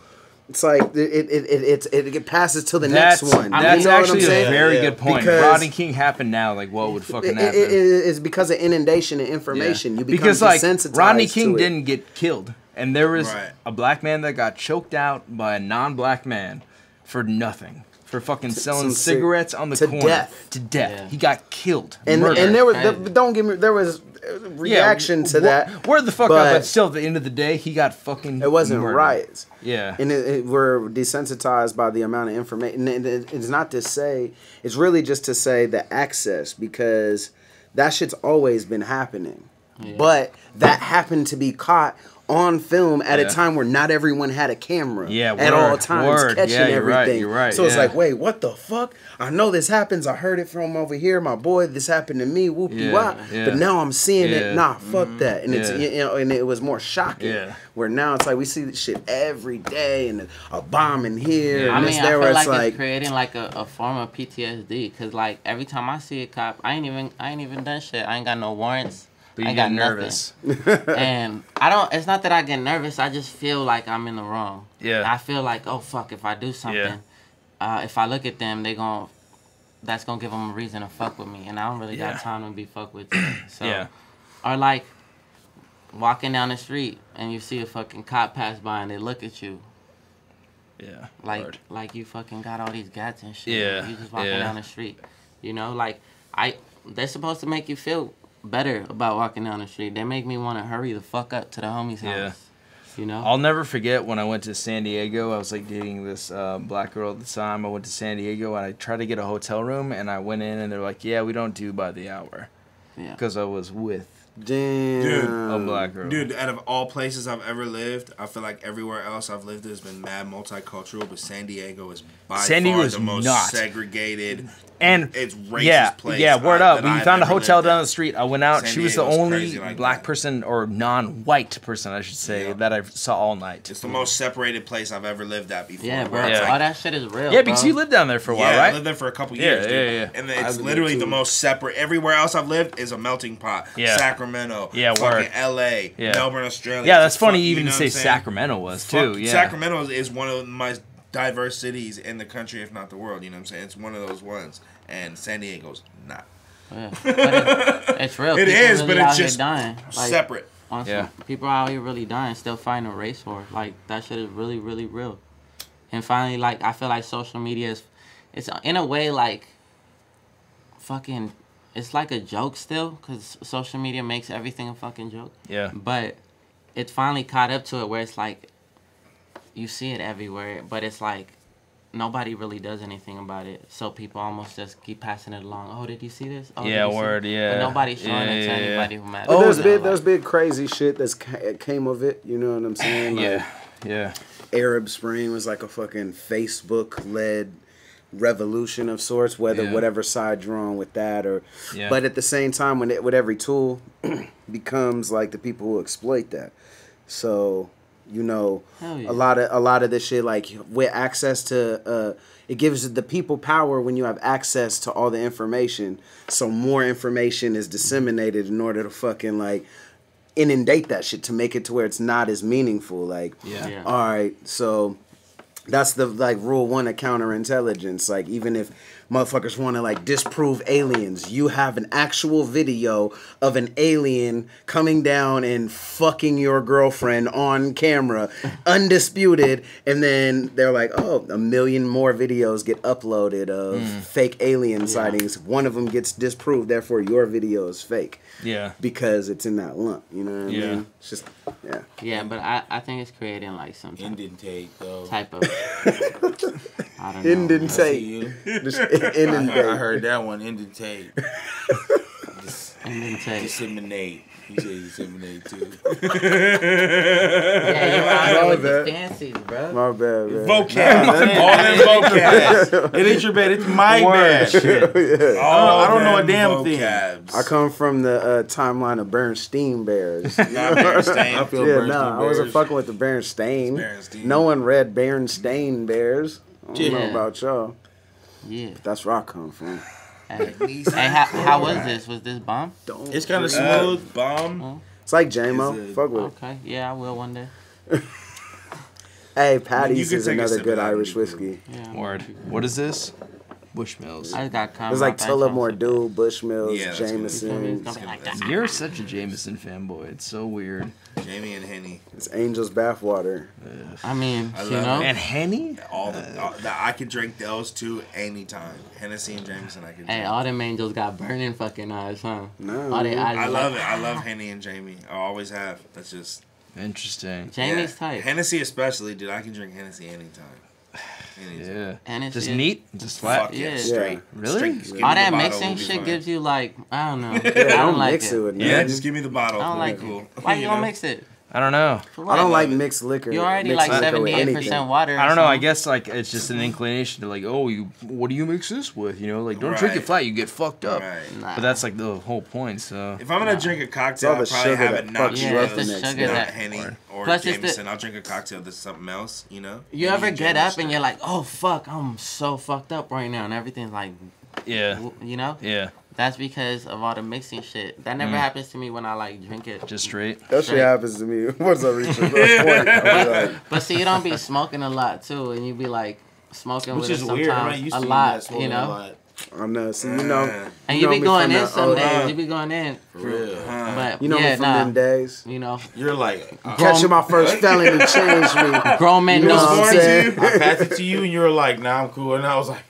it's like it passes to the next one. That's you know actually what I'm saying? a very good point. Because Rodney King happened now. Like, what would fucking happen? It's because of inundation and information. You become because like desensitized Rodney King to it. didn't get killed, and there was Right. a black man that got choked out by a non-black man for nothing, for fucking selling some cigarettes on the to corner. death. To death. Yeah. He got killed. And murdered. there was Crazy. don't get me. There was reaction to that. Word the fuck but up, but still, at the end of the day, he got fucking. It wasn't murdered. riots. Yeah. And we're desensitized by the amount of information. And it's not to say, it's really just to say the access, because that shit's always been happening. Yeah. But that happened to be caught on film at a Yeah. time where not everyone had a camera Yeah, at word, all times word. catching Yeah, you're right, everything. you're right, So it's yeah. like, wait, what the fuck? I know this happens. I heard it from over here. My boy, this happened to me. Whoopie Yeah, wop. yeah. But now I'm seeing Yeah. it. Nah, fuck that. And it's Yeah. and it was more shocking. Yeah. Where now it's like we see this shit every day and a bomb in here Yeah. and I this mean, I there feel where like it's like it's creating like a form of PTSD. Cause like every time I see a cop, I ain't even done shit. I ain't got no warrants. But I you ain't get got nervous. And I don't. It's not that I get nervous. I just feel like I'm in the wrong. Yeah. I feel like, oh fuck, if I do something, if I look at them, that's gonna give them a reason to fuck with me, and I don't really Yeah. got time to be fucked with. Too. So, Yeah. or like walking down the street and you see a fucking cop pass by and they look at you. Yeah. Like, word. like you fucking got all these gats and shit. Yeah, You just walking yeah. down the street. You know, like they're supposed to make you feel better about walking down the street. They make me want to hurry the fuck up to the homie's Yeah. house. You know. I'll never forget when I went to San Diego. I was like dating this black girl at the time. I went to San Diego and I tried to get a hotel room, and I went in and they're like, "Yeah, we don't do by the hour," Yeah. because I was with damn. a black girl. Dude, out of all places I've ever lived, I feel like everywhere else I've lived has been mad multicultural, but San Diego is by San far Diego's the most not. segregated. And It's racist yeah, place yeah, word I- up. that We I've found a ever hotel lived down in. the street. I went out. San She was the Diego's only crazy like black that. person or non-white person, I should say, Yeah. that I saw all night. It's the most separated place I've ever lived at before. Yeah, bro. where it's Yeah. All that shit is real. Yeah, because bro. you lived down there for a while, yeah, I right? lived there for a couple Yeah, years, dude. yeah, yeah. And I it's lived there literally too. the most separate. Everywhere else I've lived is a melting pot. Yeah. Sacramento. Yeah, fucking word. LA. Yeah. Melbourne, Australia. Yeah, that's funny Fuck, you even know to what say I'm saying? Sacramento was, Fuck, too. Yeah. Sacramento is one of the most diverse cities in the country, if not the world. You know what I'm saying? It's one of those ones. And San Diego's not. Yeah. But it's real. It People is, really but out it's here just dying. Like, separate. on some- Yeah. People out here really dying, still fighting a race war. Like that shit is really, really real. And finally, like I feel like social media it's in a way like fucking. It's like a joke still, cause social media makes everything a fucking joke. Yeah. But it finally caught up to it where it's like you see it everywhere, but it's like nobody really does anything about it. So people almost just keep passing it along. Oh, did you see this? Oh, Yeah, did you see word, it? yeah. But nobody's showing it to Yeah. anybody who matters. But Oh, there's big crazy shit that's came of it. You know what I'm saying? Like, Yeah. Arab Spring was like a fucking Facebook-led revolution of sorts, whatever side you're on with that, or. Yeah. But at the same time, with every tool becomes like the people who exploit that. So, you know, Hell yeah. a lot of this shit, like with access to, it gives the people power when you have access to all the information. So more information is disseminated in order to fucking like inundate that shit to make it to where it's not as meaningful. Like, Yeah. all right, so that's the like rule one of counterintelligence. Like, even if motherfuckers want to like disprove aliens, you have an actual video of an alien coming down and fucking your girlfriend on camera, undisputed, and then they're like, oh, 1 million more videos get uploaded of fake alien sightings. One of them gets disproved, therefore your video is fake. Yeah. Because it's in that lump, you know what I Yeah. mean? It's just, yeah. Yeah, but I think it's creating like some Indentate though. type of I don't know. Indentate. You. Just I inundate. heard that one. Indentate. Indentate. Disseminate. You say disseminate too. Yeah, you're out here My with the bad. fancies, bro. My bad, man. Vocab. All them vocabs. It ain't your bad. It's my bad. All I don't know a them damn thing. vocabs. I come from the timeline of Bernstein Bears. Not Bernstein. I feel Yeah, Bernstein no, I wasn't Bears. fucking with the Bernstein. Bernstein. No one read Bernstein Bears. I don't know Yeah. about y'all. Yeah. That's where I come from. Hey, how was this? Was this bomb? Don't. It's kind of smooth. Bomb. It's like J-Mo. Is it- Fuck with it. Okay. Yeah, I will one day. Hey, Patty's can is take a another sip good of that Irish and be cool. whiskey. Yeah. Word. What is this? Bushmills. I just got It was like Tullamore Dew, Bushmills, Yeah, that's good. Jameson. You're such a Jameson fanboy. It's so weird. Jamie and Henny. It's Angel's bathwater. I mean, I you love know. And Henny? All I could drink those two anytime. Hennessy and Jameson, I could drink. Hey, all them angels got burning fucking eyes, huh? No. All they eyes I is love like, it. I love Henny and Jamie. I always have. That's just Interesting. Jamie's yeah. tight. Hennessy especially, dude. I can drink Hennessy anytime. Anytime. Yeah. And it's Just just- neat? Just flat? Fuck yeah, Yeah. straight. Really? Straight. Just give All me the that bottle, mixing we'll be shit fine. gives you like, I don't know. Yeah, I don't don't like mix it it. with Yeah, nothing. just give me the bottle. I don't We'll be like cool. it. Why you know? don't mix it? I don't know. For what? I don't like love it. mixed liquor. You already mixed like liquor with 78% anything. water. I don't know. I so- guess like it's just an inclination to like, oh, what do you mix this with? You know, like don't drink it Right. flat, you get fucked up. Right. Nah. But that's like the whole point. So If I'm gonna drink a cocktail, It's I'll all the probably sugar have that it not fucks you just up the next not day. that- Henny or Plus it's Jameson. the- I'll drink a cocktail that's something else, you know? You ever Henny, get up Jameson. and you're like, oh fuck, I'm so fucked up right now, and everything's like, yeah, you know? yeah, That's because of all the mixing shit. That never happens to me when I like drink it. just straight. That shit Straight. happens to me. Once I reach a point, I'll be like, But see, you don't be smoking a lot too, and you be like smoking Which with is it weird. I'm not sometimes used a to lot, smoking you know. a lot. I'm not. See, you know, And you know be me going from in that some old- days. You be going in, For real. but You know yeah, me from nah. them days. You know, You're like, Catching my first felony changed me. grown men You know know. what I'm born saying? I passed it to you and you were like, nah, I'm cool. And I was like,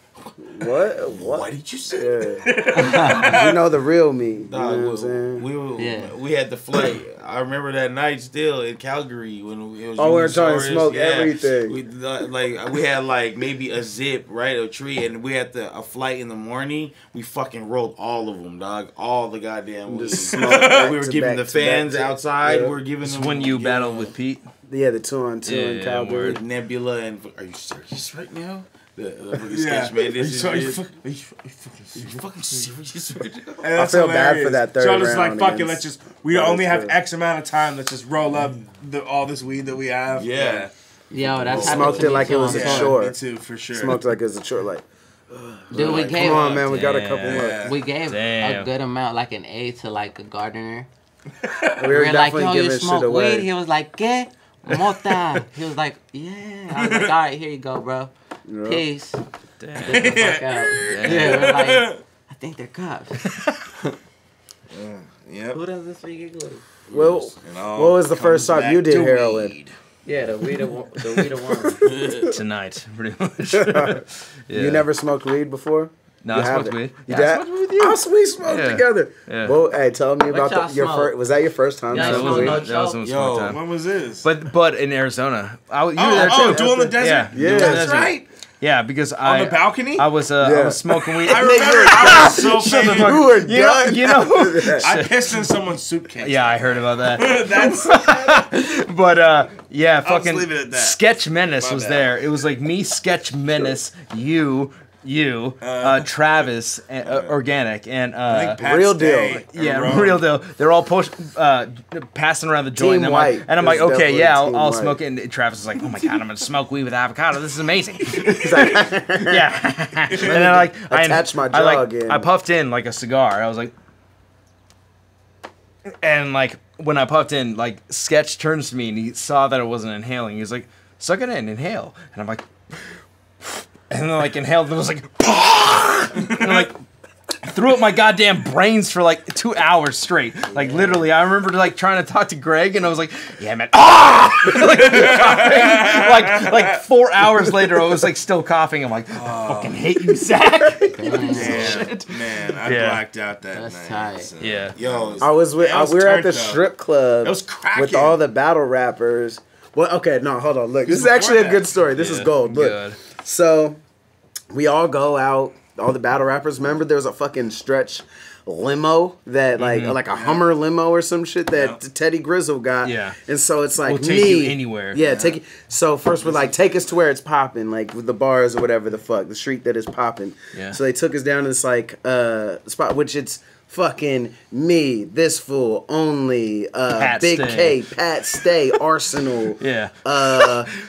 What? what did you say? Yeah. You know the real me. You know Dog, what I'm saying? Yeah. we had the flight. I remember that night still in Calgary when it was. Oh, we were you, trying to Soros, smoke everything. We had like maybe a zip, right, a tree, and we had a flight in the morning. We fucking rolled all of them, dog, all the goddamn weed. Just smoke back We were to giving back the to fans back to- outside. yeah. We were giving This them is when you yeah. battled with Pete. Yeah, the 2-on-2 in Yeah, Calgary. word. Nebula and are you serious right now? The fucking Yeah. sketch man. This Are you is fuck- are you fucking serious? Hey, that's I feel bad for hilarious. that third John is like, round fuck it, against- let's just, we That only was have good. X amount of time, let's just roll up all this weed that we have. Yeah. Yo, that's Smoked happened to it me like it too was on a tour. chore. Me too, for sure. Smoked like it was a short. Like, Dude, we come gave on, man, we got a couple Damn. more. Yeah. we gave a Damn. good amount, like an A to like a gardener. We We were were like, definitely yo, you giving shit smoke weed? away. He was like, ¿qué? Mota. He was like, yeah. I was like, all right, here you go, bro. Yeah. Peace. Damn. Get the fuck out. Yeah, we're like, I think they're cops. Yep. Who doesn't speak English? Well, And all what was the comes first time back you did to heroin? weed. Yeah, the weed one. Tonight, pretty much. Yeah. You never smoked weed before? No, You I smoked haven't. weed. You Yeah, I did? smoked with you. Oh, so we smoked Yeah. together. Yeah. Well, hey, tell me about y'all your smoke? first. Was that your first time Yeah, That smoking was, weed? no that was Yo, one time. When was this? But in Arizona, you were there oh, too. Duel in the Desert? Yeah, Yeah. Duel in the That's Desert. right. Yeah, because on the balcony. I was smoking weed. I remember I was so faded. You were done. You know, I pissed in someone's suitcase. yeah, I heard about that. That's But yeah, I'll just fucking leave it at that. Sketch Menace My was bad. there. It was like me, Sketch Menace, you, Travis, Organic, and I think Pat Real Stay deal. and yeah, Rome. real deal. They're all passing around the joint. Team And White. I'm like, It's okay, definitely yeah, Team I'll White. smoke it. And Travis is like, oh my god, I'm gonna smoke weed with avocado. This is amazing. Yeah. And then Attach my I jog in. I puffed in like a cigar. I was like, and like when I puffed in, like Sketch turns to me and he saw that I wasn't inhaling. He was like, suck it in, inhale. And I'm like, and then like inhaled and it was like, and I'm like, threw up my goddamn brains for like 2 hours straight. Like literally, I remember like trying to talk to Greg and I was like, yeah, man. like 4 hours later, I was like still coughing. I'm like, I fucking hate you, Zach. Man, I Yeah. blacked out that That's night. tight. So, Yeah. Yo, I was with. That was We were at the turned up. strip club It was cracking. with all the battle rappers. Well, okay, no, hold on. Look, this is before actually a that. good story. This is gold. Look, Good. so we all go out. All the battle rappers. Remember, there was a fucking Stretch limo that like a Hummer limo or some shit that Teddy Grizzle got. Yeah. And so it's like We'll take me you anywhere. Yeah, take it. So first we're like, take us to where it's popping, like with the bars or whatever the fuck, the street that is popping. Yeah. So they took us down to this like spot, which it's fucking me, this fool, only, Big Stay. K, Pat Stay, Arsenal. Yeah.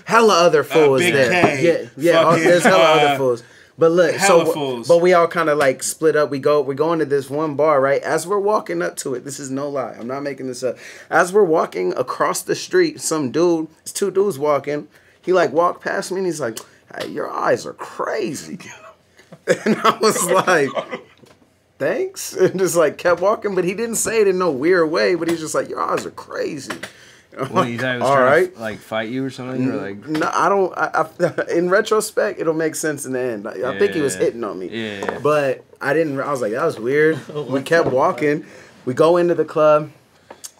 Hella other fools Big there. K. Yeah, Fucking, there's hella other fools. But look, hella so fools. but we all kind of like split up. We're going to this one bar, right? As we're walking up to it, this is no lie. I'm not making this up. As we're walking across the street, some dude, it's two dudes walking. He like walked past me and he's like, "Hey, your eyes are crazy." And I was like, "Thanks," and just like kept walking. But he didn't say it in no weird way. But he's just like, "Your eyes are crazy." What, you thought he was All trying right. to like fight you or something? Or like, No, I don't. In retrospect, it'll make sense in the end. I think he was hitting on me. Yeah. But I didn't. I was like, that was weird. We kept walking. We go into the club.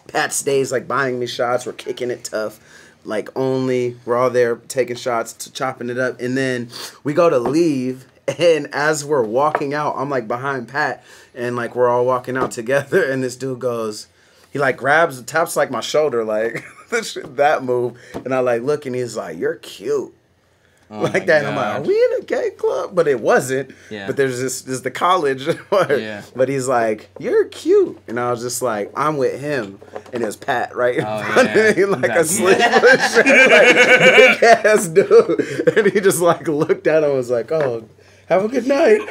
Pat stays like buying me shots. We're kicking it tough. Like only. We're all there taking shots, chopping it up. And then we go to leave. And as we're walking out, I'm like behind Pat. And like we're all walking out together. And this dude goes, he like grabs, taps like my shoulder, like that move. And I like look and he's like, "You're cute." Like that. And I'm like, "Are we in a gay club?" But it wasn't. Yeah. But there's the college. Yeah. But he's like, "You're cute." And I was just like, I'm with him. And it was Pat right in front of me, like a That's- sleeveless shirt, like big ass dude. And he just like looked at him and was like, "Oh, have a good night."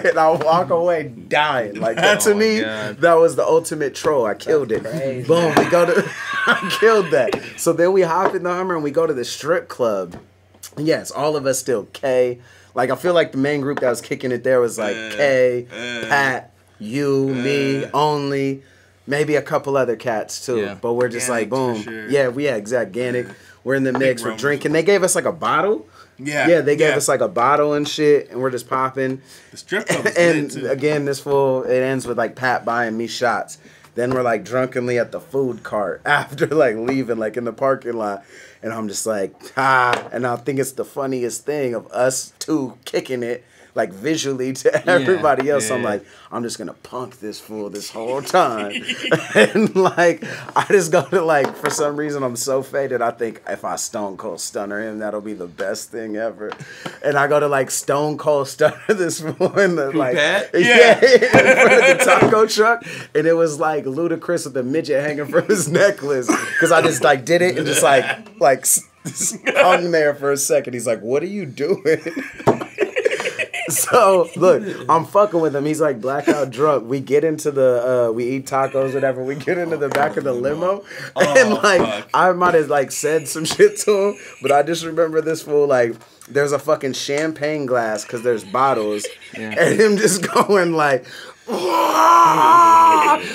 And I walk away dying. Like that to me, God. that was the ultimate troll. I killed it. Boom. We go to I killed that. So then we hop in the Hummer and we go to the strip club. Yes, all of us still K. Like I feel like the main group that was kicking it there was like K, Pat, you, me, only, maybe a couple other cats too. Yeah. But we're just like Gannick, for boom. sure. Yeah, exact Gannick. We're in the mix. We're Romans. drinking. They gave us like a bottle. Yeah. They gave us like a bottle and shit, and we're just popping. the strip club was And lit, too. again, this fool, it ends with like Pat buying me shots. Then we're like drunkenly at the food cart after like leaving, like in the parking lot. And I'm just like, and I think it's the funniest thing of us two kicking it, like visually to everybody else. yeah. I'm like, I'm just gonna punk this fool this whole time. And like, I just go to like, for some reason, I'm so faded. I think if I Stone Cold Stunner him, that'll be the best thing ever. And I go to like Stone Cold Stunner this fool in the like, Pat? yeah, in front of the taco truck. And it was like ludicrous with the midget hanging from his necklace. Cause I just like did it and just like hung there for a second. He's like, "What are you doing?" So look, I'm fucking with him. He's like blackout drunk. We get into the we eat tacos, whatever. We get into the back of the limo, and like fuck. I might have like said some shit to him, but I just remember this fool like there's a fucking champagne glass because there's bottles, and him just going like.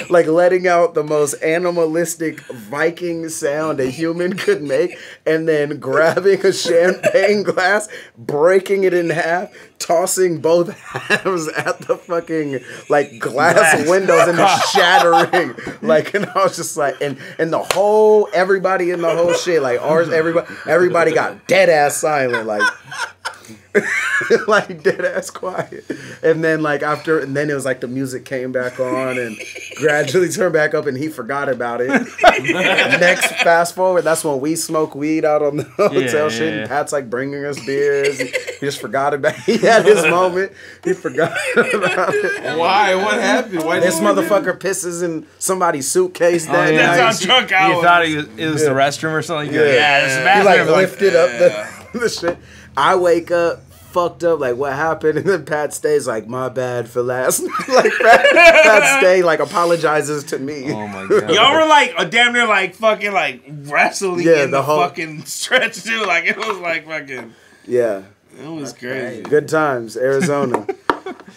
Like letting out the most animalistic Viking sound a human could make, and then grabbing a champagne glass, breaking it in half, tossing both halves at the fucking like glass windows and just shattering. Like, and I was just like, and the whole everybody in the whole shit, like ours, everybody got dead ass silent, like Like dead ass quiet. And then like after, and then it was like the music came back on and gradually turned back up and he forgot about it. Next fast forward, that's when we smoke weed out on the hotel shit and Pat's like bringing us beers. He just forgot about it. He had his moment. He forgot about it. Why? What happened? Why This motherfucker pisses in somebody's suitcase that night. That's how drunk I was. You thought it was the restroom or something? Yeah, it's the He bathroom. like lifted up the shit. I wake up fucked up, like what happened, and then Pat stays like, my bad for last night. Like Pat stay like apologizes to me. Oh my god. Y'all were like damn near like fucking like wrestling in the whole fucking stretch too. Like it was like fucking. Yeah. It was crazy. Good times, Arizona.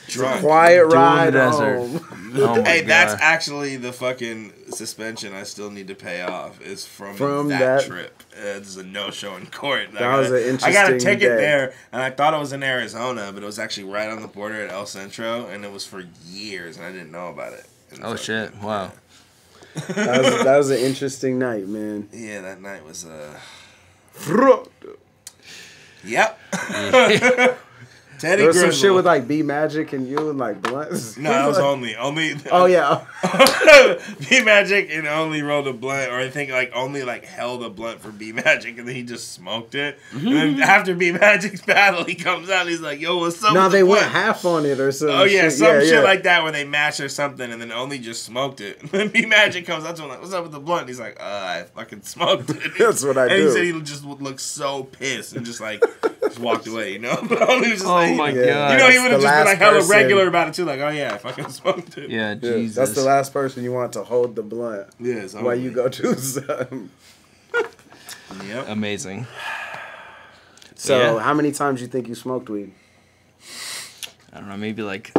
Drunk. Quiet Doing ride the desert. home. Oh my Hey, god. that's actually the fucking suspension I still need to pay off. Is from that that- trip. It's a no-show in court. That was an I got a interesting ticket day. there, and I thought it was in Arizona, but it was actually right on the border at El Centro, and it was for years, and I didn't know about it. And Oh so- shit! Wow. That was an interesting night, man. Yeah, that night was There Yep. Teddy was some Grizzle. shit with like B Magic and you and like blunts. No, that was only. Oh yeah. B Magic and only rolled a blunt, or I think like only like held a blunt for B Magic, and then he just smoked it. And then after B Magic's battle, he comes out and he's like, "Yo, what's up?" No, with they the went blunt?" half on it or something. Oh yeah, shit. some shit yeah. like that where they matched or something, and then only just smoked it. And then B Magic comes up to him like, "What's up with the blunt?" And he's like, "I fucking smoked it." That's what I and do. he said he just would look so pissed and just like just walked away, you know. But only was just Oh like, my Yeah. god. you know, he That's would have the just been last like hella person. regular about it too, like, "Oh yeah, I fucking smoked it." Yeah, Yeah, Jesus. that's the last person you want to hold the blunt Yes. while you go do something. Yep. Amazing. So, Yeah. how many times you think you smoked weed? I don't know, maybe like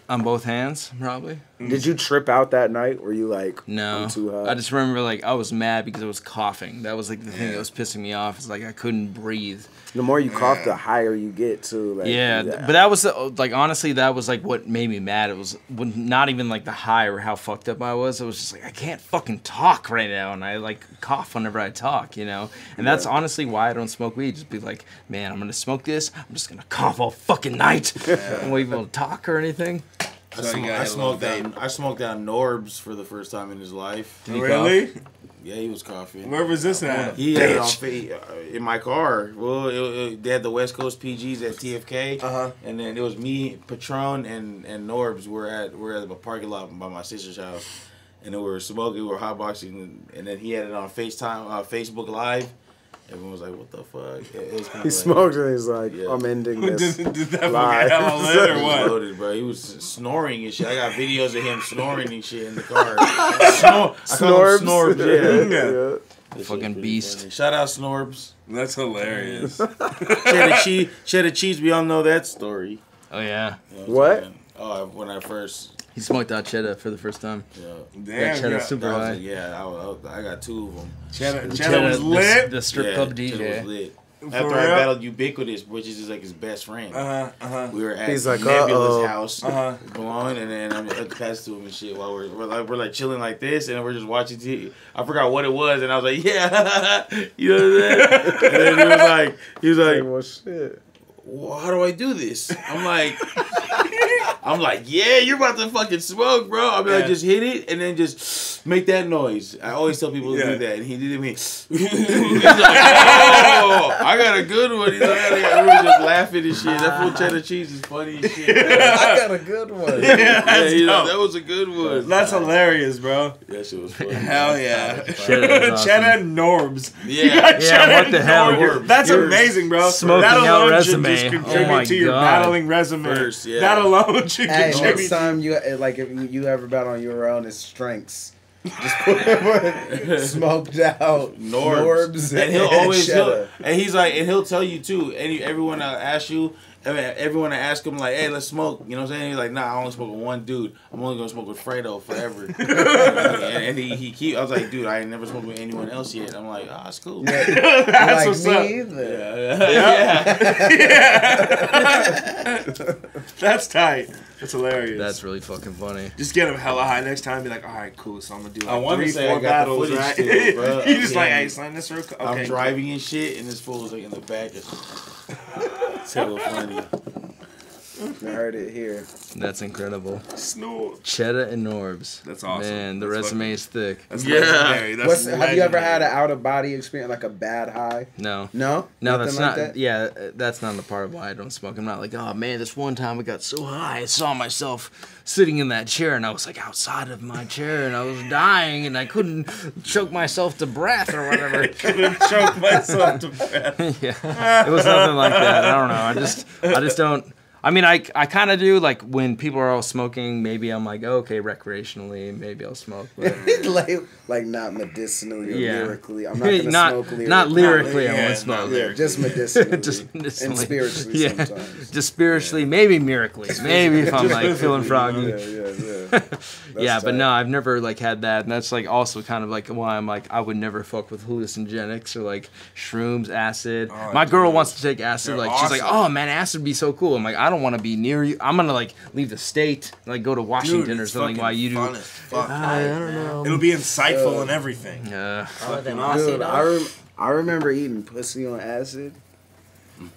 on both hands, probably. Did you trip out that night? Were you like, No, I'm too hot? I just remember like I was mad because I was coughing. That was like the thing Yeah. that was pissing me off. It's like I couldn't breathe. The more you cough, the higher you get too. Like, Yeah, but that was like honestly, that was like what made me mad. It was not even like the high or how fucked up I was. It was just like I can't fucking talk right now, and I like cough whenever I talk, you know. And that's honestly why I don't smoke weed. Just be like, man, I'm gonna smoke this. I'm just gonna cough all fucking night. I won't even able to talk or anything. So you got I a little smoked down. I smoked down Norbs for the first time in his life. Did he Really? Yeah, he was coughing. Where was this at? He had it on in my car. Well, they had the West Coast PGs at TFK, and then it was me, Patron, and Norbs. We're at the parking lot by my sister's house, and then we were smoking, we were hotboxing, and then he had it on FaceTime, Facebook Live. Everyone was like, "What the fuck?" It was he smoked and he's like, Yeah. I'm ending this. Did that Live. fucking hella lit or what? Loaded, bro. He was snoring and shit. I got videos of him snoring and shit in the car. I call him Snorbs, yeah. Yeah. That shit Fucking pretty beast. funny. Shout out Snorbs. That's hilarious. Cheddar cheese. We all know that story. Oh yeah, You know What? I'm saying? Oh, when I first. he smoked out cheddar for the first time. Yeah. That Damn, cheddar yeah. super That was high. like, yeah, I got two of them. Cheddar was lit. The strip Yeah, club Cheddar DJ. was lit. For After I real? battled Ubiquitous, which is like his best friend. We were at He's like, Nebula's uh-oh. house, blowing, and then I'm at the pass to him and shit while we're like chilling like this, and we're just watching TV. I forgot what it was, and I was like, yeah, you know what I'm saying? And then he was like, Well, shit. well, how do I do this? I'm like, yeah, you're about to fucking smoke, bro. I'm like, just hit it and then just make that noise. I always tell people to do that, and he did it to me. He's like, oh, I got a good one. He's like, we were just laughing and shit. That full cheddar cheese is funny as shit. I got a good one. Yeah, he's like, that was a good one. That's hilarious, bro. That shit was funny. Hell yeah. Cheddar was awesome. Cheddar Norbs. Yeah. Yeah, what the hell? You're- That's you're amazing, bro. smoking that out alone resume. should just Oh contribute my to your God. battling resume. First, yeah. That alone should Hey, contribute. next time you like if you ever bet on your own, it's strengths. Just put smoked out Norbs and he'll always cheddar. and he's like, and he'll tell you too. Everyone asks you. I mean, everyone ask him like, "Hey, let's smoke." You know what I'm saying? He's like, "Nah, I only smoke with one dude. I'm only gonna smoke with Fredo forever." and he keep. I was like, "Dude, I ain't never smoked with anyone else yet." I'm like, "Oh, that's cool." Yeah. That's Like what's me up. either. That's tight. That's hilarious. That's really fucking funny. Just get him hella high next time. Be like, all right, cool. So I'm gonna do I like wanna 3, say 4 I got the battles, footage right? still, bro. You just like, Yeah. hey, sign this real quick. I'm Okay, driving and shit, and this fool was like in the back. It's hella funny. I heard it here. That's incredible. Snore. Cheddar and Norbs. That's awesome. Man, the That's resume is thick. That's Yeah. legendary. That's Have you ever had an out of body experience, like a bad high? No. No, No, Nothing that's like not. that? Yeah, that's not the part of why I don't smoke. I'm not like, oh man, this one time I got so high, I saw myself sitting in that chair, and I was like outside of my chair, and I was dying, and I couldn't choke myself to breath or whatever. couldn't choke myself to breath. Yeah, it was nothing like that. I don't know. I just don't. I mean, I kind of do, like, when people are all smoking, maybe I'm like, oh, okay, recreationally, maybe I'll smoke. But like not medicinally or Yeah. lyrically. I'm not going to smoke lyrically. Not lyrically, I Yeah, won't smoke. Yeah, just medicinally. Just medicinally. And spiritually Yeah. sometimes. Just spiritually, maybe miraculously. Maybe if I'm, like, feeling froggy. Yeah. Yeah, but no, I've never, like, had that. And that's, like, also kind of, like, why I'm, like, I would never fuck with hallucinogenics or, like, shrooms, acid. Oh, My girl dude. wants to take acid. They're Like, she's like, awesome. oh, man, acid would be so cool. I'm like, I don't want to be near you. I'm going to, like, leave the state, like, go to Washington Dude, or it's something fucking while you do. fun as fuck. I don't know. It'll be insightful and everything. Oh, then Dude, Aussie, I remember eating pussy on acid,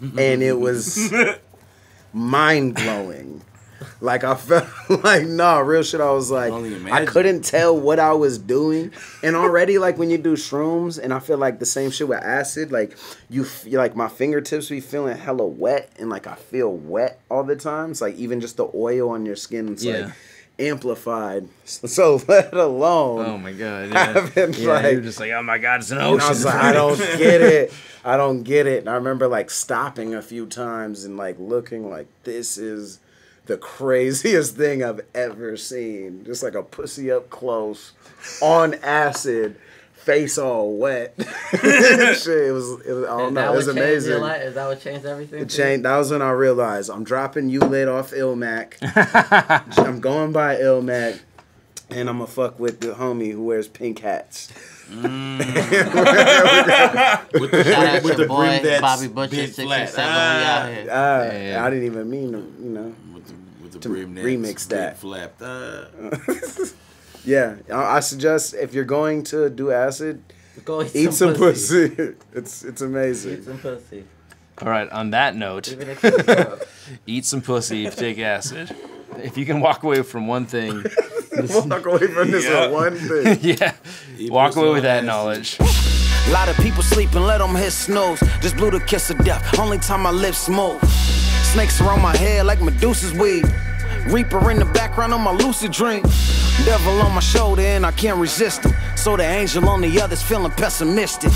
and it was mind blowing. Like I felt like real shit. I was like, only I imagine. couldn't tell what I was doing, and already like when you do shrooms, and I feel like the same shit with acid. Like you like my fingertips be feeling hella wet, and like I feel wet all the time. It's like even just the oil on your skin, it's like amplified. So let alone. Oh my god! Yeah, having, yeah like- you're just like, oh my god, it's an And ocean. I was like, I don't get it. I don't get it. And I remember like stopping a few times and like looking like this is the craziest thing I've ever seen. Just like a pussy up close on acid, face all wet. Shit, it was I don't know. It was amazing. Is that what changed everything? It changed. That was when I realized I'm dropping U-Lit off Illmac. I'm going by Illmac. And I'm gonna fuck with the homie who wears pink hats. With the boy brim that's Bobby Bucher, big 67. flat. We out here. Yeah. I didn't even mean to, With the to brim that's remix that. big flapped. Yeah, I suggest if you're going to do acid, Go eat some pussy. It's amazing. Eat some pussy. All right. On that note, Even if it's broke. eat some pussy if you take acid. If you can walk away from one thing, Walk away from this one thing. yeah, walk away with that knowledge. A lot of people sleeping, let them hit snooze. Just blew the kiss of death, only time my lips move. Snakes around my head like Medusa's weave. Reaper in the background on my lucid dream. Devil on my shoulder and I can't resist him. So the angel on the other's feeling pessimistic.